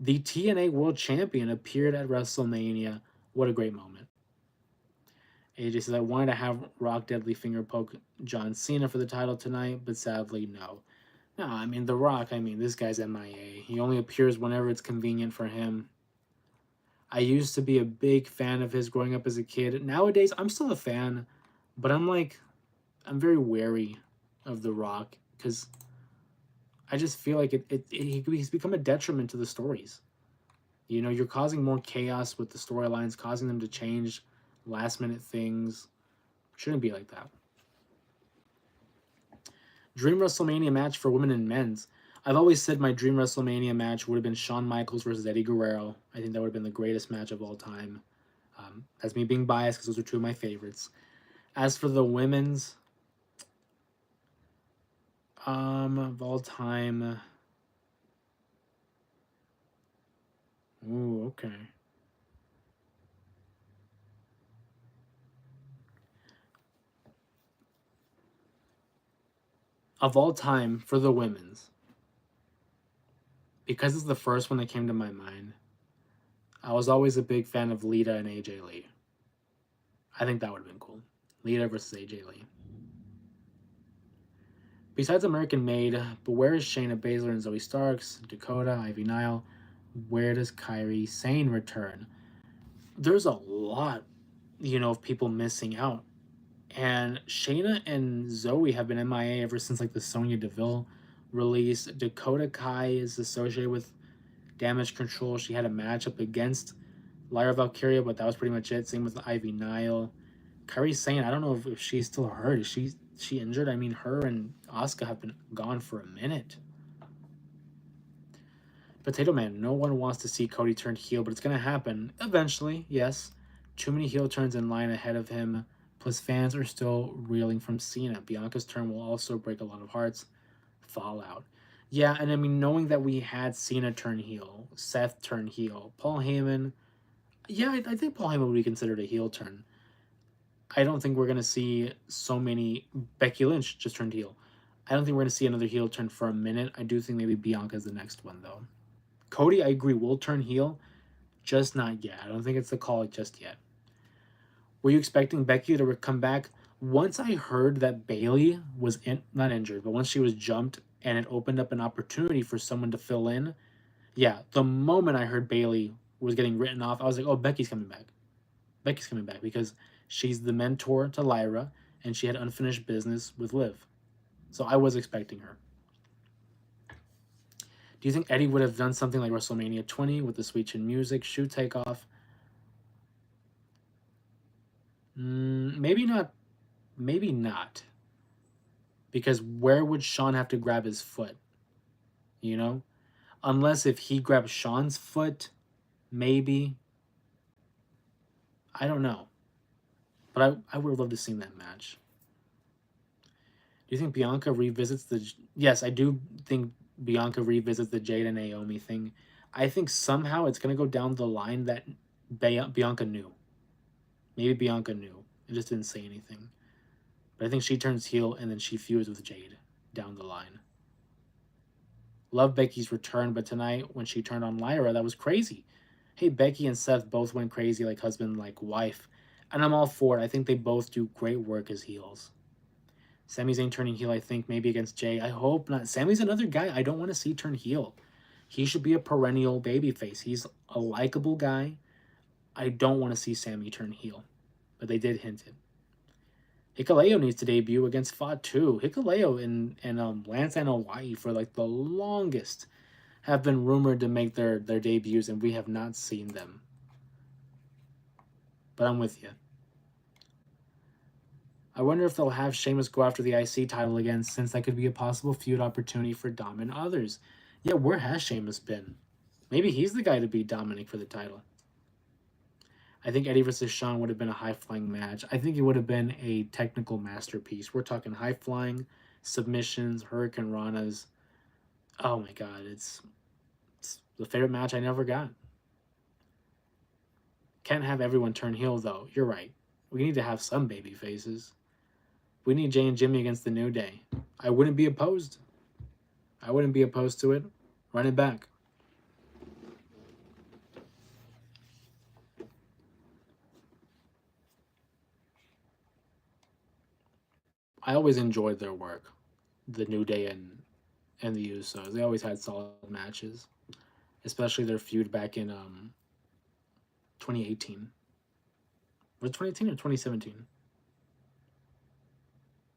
the TNA World Champion appeared at WrestleMania. What a great moment. AJ says, I wanted to have Rock Deadly Finger poke John Cena for the title tonight, but sadly, no. No, I mean, The Rock, this guy's MIA. He only appears whenever it's convenient for him. I used to be a big fan of his growing up as a kid. Nowadays, I'm still a fan, but I'm very wary of The Rock because I just feel like he's become a detriment to the stories. You're causing more chaos with the storylines, causing them to change last minute things. Shouldn't be like that. Dream WrestleMania match for women and men's. I've always said my dream WrestleMania match would have been Shawn Michaels versus Eddie Guerrero. I think that would have been the greatest match of all time. That's me being biased because those are two of my favorites. As for the women's, of all time. Ooh, okay. Of all time for the women's, because it's the first one that came to my mind, I was always a big fan of Lita and AJ Lee. I think that would have been cool. Lita versus AJ Lee. Besides American Made, but where is Shayna Baszler and Zoe Starks, Dakota, Ivy Nile? Where does Kairi Sane return? There's a lot, of people missing out. And Shayna and Zoe have been MIA ever since like the Sonya Deville release. Dakota Kai is associated with Damage Control. She had a matchup against Lyra Valkyria, but that was pretty much it. Same with Ivy Nile. Kairi Sane, I don't know if she's still hurt. Is she injured? I mean, her and Asuka have been gone for a minute. Potato Man, no one wants to see Cody turn heel, but it's going to happen eventually, yes. Too many heel turns in line ahead of him, plus fans are still reeling from Cena. Bianca's turn will also break a lot of hearts. Fallout. Yeah, and I mean, knowing that we had Cena turn heel, Seth turn heel, Paul Heyman, yeah, I think Paul Heyman would be considered a heel turn. I don't think we're going to see so many. Becky Lynch just turned heel. I don't think we're going to see another heel turn for a minute. I do think maybe Bianca's the next one, though. Cody, I agree, will turn heel, just not yet. I don't think it's the call just yet. Were you expecting Becky to come back? Once I heard that Bayley was not injured, but once she was jumped and it opened up an opportunity for someone to fill in, yeah, the moment I heard Bayley was getting written off, I was like, oh, Becky's coming back. Becky's coming back because she's the mentor to Lyra and she had unfinished business with Liv. So I was expecting her. Do you think Eddie would have done something like WrestleMania 20 with the Sweet Chin music, shoe takeoff? Maybe not. Maybe not. Because where would Shawn have to grab his foot? You know? Unless if he grabbed Shawn's foot, maybe. I don't know. But I would have loved to see that match. Do you think Bianca revisits the... Yes, I do think Bianca revisits the Jade and Naomi thing. I think somehow it's going to go down the line that Bianca knew. Maybe Bianca knew. It just didn't say anything. But I think she turns heel and then she feuds with Jade down the line. Love Becky's return, but tonight when she turned on Lyra, that was crazy. Hey, Becky and Seth both went crazy like husband, like wife. And I'm all for it. I think they both do great work as heels. Sami Zayn turning heel, I think, maybe against Jay. I hope not. Sami's another guy I don't want to see turn heel. He should be a perennial babyface. He's a likable guy. I don't want to see Sami turn heel. But they did hint it. Hikuleo needs to debut against Fatu. Hikuleo and Lance and Hawaii for like the longest have been rumored to make their debuts, and we have not seen them. But I'm with you. I wonder if they'll have Sheamus go after the IC title again, since that could be a possible feud opportunity for Dom and others. Yeah, where has Sheamus been? Maybe he's the guy to beat Dominic for the title. I think Eddie versus Shawn would have been a high-flying match. I think it would have been a technical masterpiece. We're talking high-flying, submissions, Hurricane Ranas. Oh my god, it's the favorite match I never got. Can't have everyone turn heel, though. You're right. We need to have some baby faces. We need Jay and Jimmy against the New Day. I wouldn't be opposed. I wouldn't be opposed to it. Run it back. I always enjoyed their work, the New Day and the Usos. They always had solid matches, especially their feud back in 2018. Was it 2018 or 2017?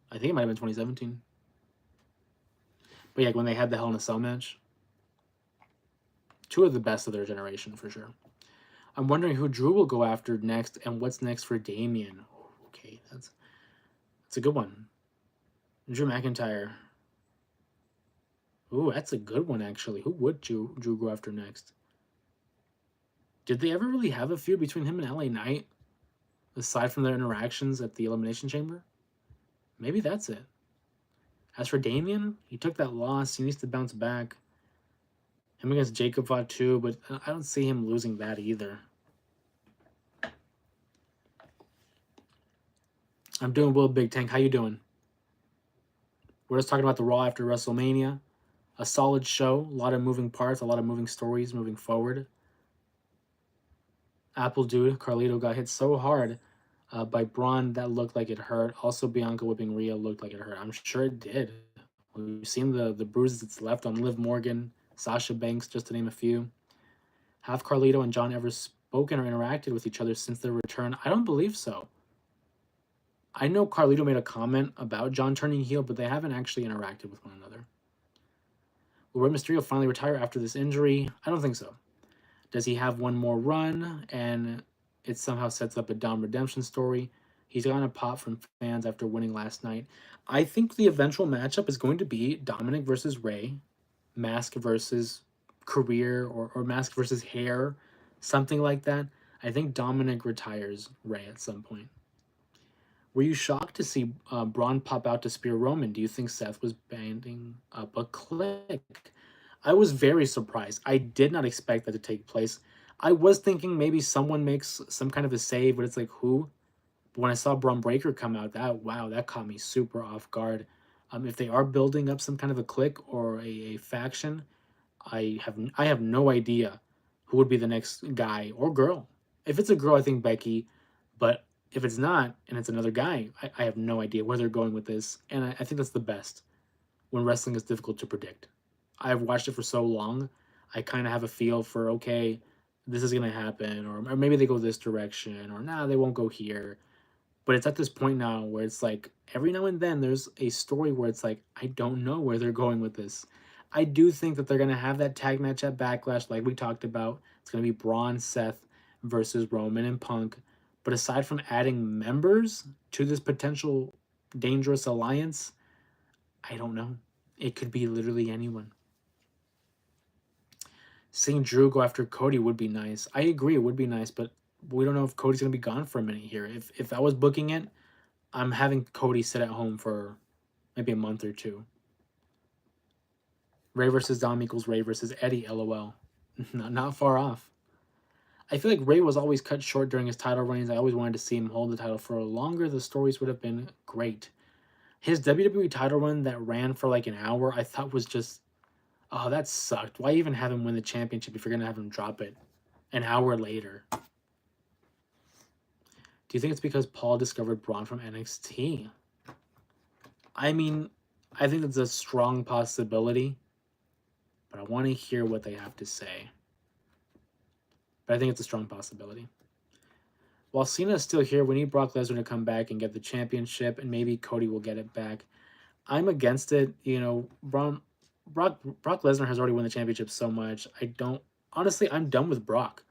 I think it might have been 2017. But yeah, when they had the Hell in a Cell match, two of the best of their generation for sure. I'm wondering who Drew will go after next and what's next for Damian. Okay, that's a good one. Drew McIntyre. Ooh, that's a good one, actually. Who would Drew go after next? Did they ever really have a feud between him and LA Knight? Aside from their interactions at the Elimination Chamber? Maybe that's it. As for Damian, he took that loss. He needs to bounce back. Him against Jacob Fatu, but I don't see him losing that either. I'm doing Will Big Tank. How you doing? We're just talking about the Raw after WrestleMania. A solid show. A lot of moving parts. A lot of moving stories moving forward. Apple Dude, Carlito got hit so hard by Bron that looked like it hurt. Also, Bianca whipping Rhea looked like it hurt. I'm sure it did. We've seen the bruises it's left on Liv Morgan, Sasha Banks, just to name a few. Have Carlito and John ever spoken or interacted with each other since their return? I don't believe so. I know Carlito made a comment about John turning heel, but they haven't actually interacted with one another. Will Rey Mysterio finally retire after this injury? I don't think so. Does he have one more run and it somehow sets up a Dom redemption story? He's gotten a pop from fans after winning last night. I think the eventual matchup is going to be Dominic versus Rey, Mask versus career, or mask versus hair, something like that. I think Dominic retires Ray at some point. Were you shocked to see Braun pop out to spear Roman? Do you think Seth was banding up a click? I was very surprised. I did not expect that to take place. I was thinking maybe someone makes some kind of a save, but it's like who? But when I saw Braun Breaker come out, that caught me super off guard. If they are building up some kind of a clique or a faction, I have no idea who would be the next guy or girl. If it's a girl, I think Becky, but if it's not and it's another guy, I have no idea where they're going with this, and I think that's the best when wrestling is difficult to predict. I've watched it for so long, I kind of have a feel for okay, this is gonna happen, or maybe they go this direction, or nah, they won't go here. But it's at this point now where it's like every now and then there's a story where it's like I don't know where they're going with this. I do think that they're gonna have that tag match at Backlash, like we talked about. It's gonna be Braun, Seth versus Roman and Punk. But aside from adding members to this potential dangerous alliance, I don't know. It could be literally anyone. Seeing Drew go after Cody would be nice. I agree, it would be nice, but we don't know if Cody's gonna be gone for a minute here. If I was booking it, I'm having Cody sit at home for maybe a month or two. Ray versus Dom equals Ray versus Eddie, lol. Not far off. I feel like Ray was always cut short during his title reigns. I always wanted to see him hold the title for longer. The stories would have been great. His WWE title run that ran for like an hour, I thought was just, oh, that sucked. Why even have him win the championship if you're going to have him drop it an hour later? Do you think it's because Paul discovered Braun from NXT? I mean, I think that's a strong possibility, but I want to hear what they have to say. But I think it's a strong possibility. While Cena is still here, we need Brock Lesnar to come back and get the championship, and maybe Cody will get it back. I'm against it. You know, Brock Lesnar has already won the championship so much. Honestly, I'm done with Brock.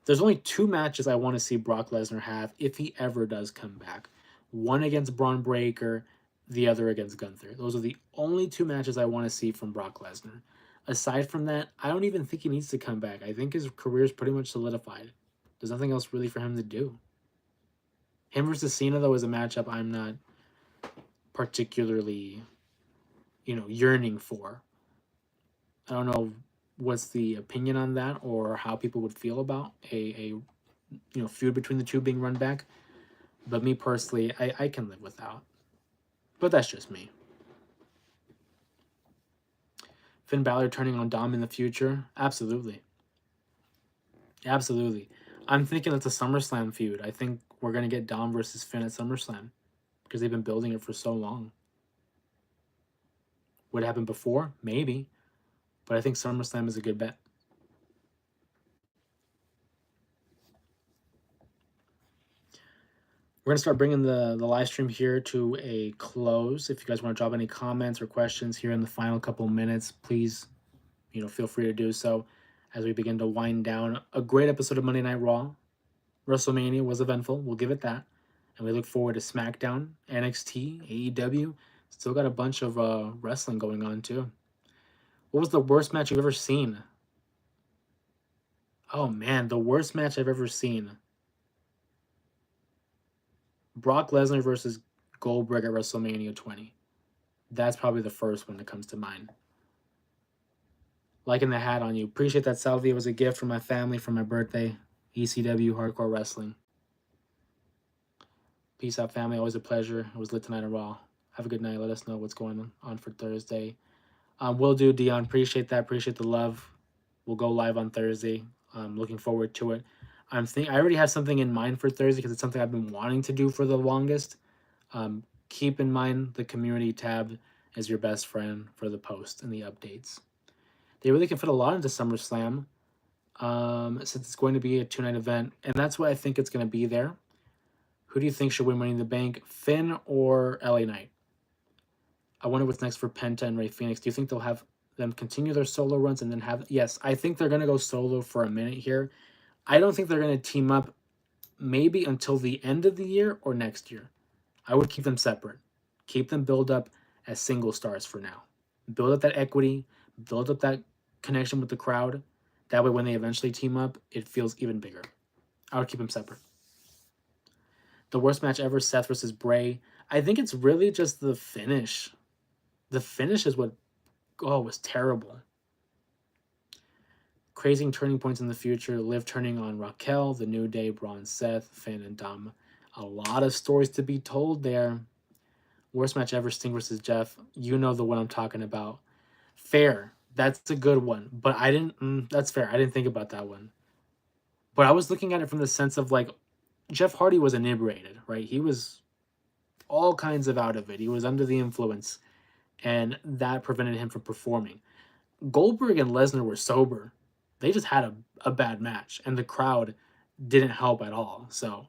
There's only 2 matches I want to see Brock Lesnar have if he ever does come back. One against Bron Breakker, the other against Gunther. Those are the only 2 matches I want to see from Brock Lesnar. Aside from that, I don't even think he needs to come back. I think his career is pretty much solidified. There's nothing else really for him to do. Him versus Cena, though, is a matchup I'm not particularly, yearning for. I don't know what's the opinion on that or how people would feel about a feud between the two being run back. But me personally, I can live without. But that's just me. Finn Balor turning on Dom in the future? Absolutely. Absolutely. I'm thinking it's a SummerSlam feud. I think we're going to get Dom versus Finn at SummerSlam because they've been building it for so long. Would it happen before? Maybe. But I think SummerSlam is a good bet. We're going to start bringing the live stream here to a close. If you guys want to drop any comments or questions here in the final couple minutes, please, feel free to do so as we begin to wind down. A great episode of Monday Night Raw. WrestleMania was eventful. We'll give it that. And we look forward to SmackDown, NXT, AEW. Still got a bunch of wrestling going on, too. What was the worst match you've ever seen? Oh, man, the worst match I've ever seen. Brock Lesnar versus Goldberg at WrestleMania 20. That's probably the first one that comes to mind. Liking the hat on you. Appreciate that, Salvia. It was a gift from my family for my birthday. ECW Hardcore Wrestling. Peace out, family. Always a pleasure. It was lit tonight at Raw. Have a good night. Let us know what's going on for Thursday. Will do, Dion. Appreciate that. Appreciate the love. We'll go live on Thursday. I'm looking forward to it. I already have something in mind for Thursday because it's something I've been wanting to do for the longest. Keep in mind the community tab is your best friend for the posts and the updates. They really can fit a lot into SummerSlam since it's going to be a 2-night event, and that's what I think it's going to be there. Who do you think should win Money in the Bank, Finn or LA Knight? I wonder what's next for Penta and Rey Fenix. Do you think they'll have them continue their solo runs and then have... Yes, I think they're going to go solo for a minute here. I don't think they're going to team up maybe until the end of the year or next year. I would keep them separate. Keep them build up as single stars for now. Build up that equity, build up that connection with the crowd. That way, when they eventually team up, it feels even bigger. I would keep them separate. The worst match ever, Seth versus Bray. I think it's really just the finish. The finish is what, was terrible. Crazy turning points in the future. Liv turning on Raquel, The New Day, Bron, Seth, Finn, and Dom. A lot of stories to be told there. Worst match ever, Sting versus Jeff. You know the one I'm talking about. Fair. That's a good one. But I didn't, that's fair. I didn't think about that one. But I was looking at it from the sense of like, Jeff Hardy was inebriated, right? He was all kinds of out of it. He was under the influence, and that prevented him from performing. Goldberg and Lesnar were sober. They just had a bad match, and the crowd didn't help at all. So,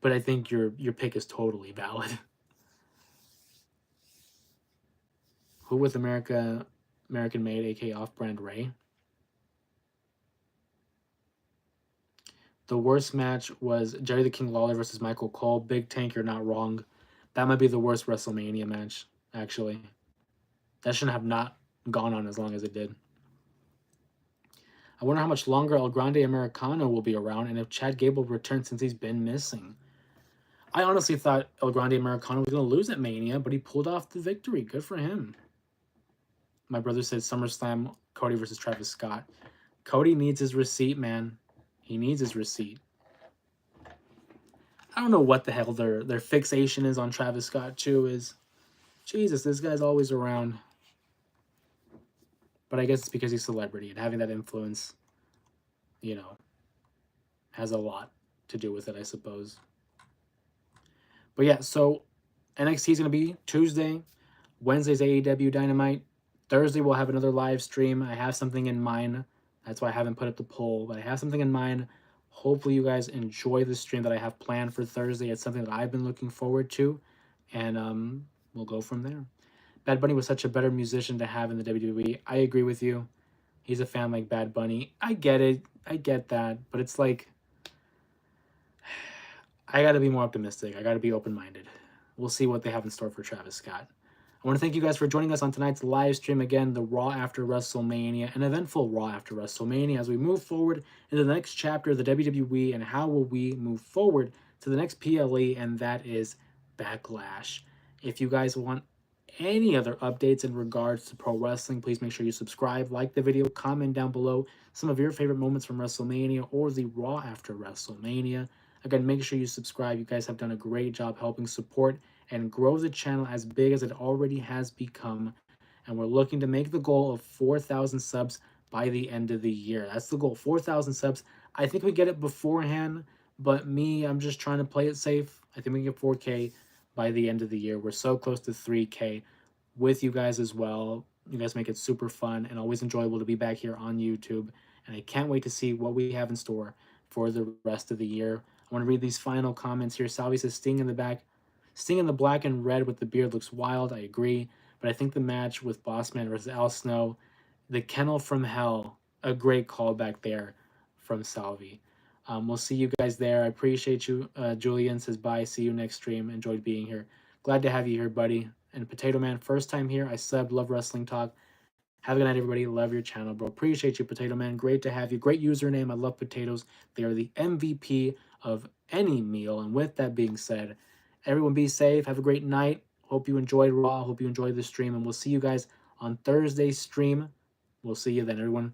but I think your pick is totally valid. Who was American made, aka off-brand Ray? The worst match was Jerry the King Lawler versus Michael Cole. Big Tank, you're not wrong. That might be the worst WrestleMania match, actually. That shouldn't have not gone on as long as it did. I wonder how much longer El Grande Americano will be around and if Chad Gable returns since he's been missing. I honestly thought El Grande Americano was going to lose at Mania, but he pulled off the victory. Good for him. My brother said SummerSlam, Cody versus Travis Scott. Cody needs his receipt, man. He needs his receipt. I don't know what the hell their fixation is on Travis Scott, too, is. Jesus, this guy's always around. But I guess it's because he's a celebrity, and having that influence, has a lot to do with it, I suppose. But yeah, so NXT is going to be Tuesday. Wednesday's AEW Dynamite. Thursday we'll have another live stream. I have something in mind. That's why I haven't put up the poll, but I have something in mind. Hopefully you guys enjoy the stream that I have planned for Thursday. It's something that I've been looking forward to, and we'll go from there. Bad Bunny was such a better musician to have in the WWE. I agree with you. He's a fan like Bad Bunny. I get it. I get that. But it's like, I got to be more optimistic. I got to be open-minded. We'll see what they have in store for Travis Scott. I want to thank you guys for joining us on tonight's live stream. Again, the Raw after WrestleMania, an eventful Raw after WrestleMania as we move forward into the next chapter of the WWE and how will we move forward to the next PLE, and that is Backlash. If you guys want any other updates in regards to pro wrestling, please make sure you subscribe, like the video, comment down below some of your favorite moments from WrestleMania or the Raw after WrestleMania. Again, make sure you subscribe. You guys have done a great job helping support and grow the channel as big as it already has become. And we're looking to make the goal of 4,000 subs by the end of the year. That's the goal, 4,000 subs. I think we get it beforehand, but I'm just trying to play it safe. I think we can get 4K by the end of the year. We're so close to 3K with you guys as well. You guys make it super fun and always enjoyable to be back here on YouTube. And I can't wait to see what we have in store for the rest of the year. I want to read these final comments here. Salvi says, Sting in the back. Sting in the black and red with the beard looks wild. I agree. But I think the match with Bossman versus Al Snow, the Kennel from Hell, a great callback there from Salvi. We'll see you guys there. I appreciate you. Julian says, bye. See you next stream. Enjoyed being here. Glad to have you here, buddy. And Potato Man, first time here. I subbed. Love Wrestling Talk. Have a good night, everybody. Love your channel, bro. Appreciate you, Potato Man. Great to have you. Great username. I love potatoes. They are the MVP of any meal. And with that being said, everyone be safe. Have a great night. Hope you enjoyed Raw. Hope you enjoyed the stream. And we'll see you guys on Thursday's stream. We'll see you then, everyone.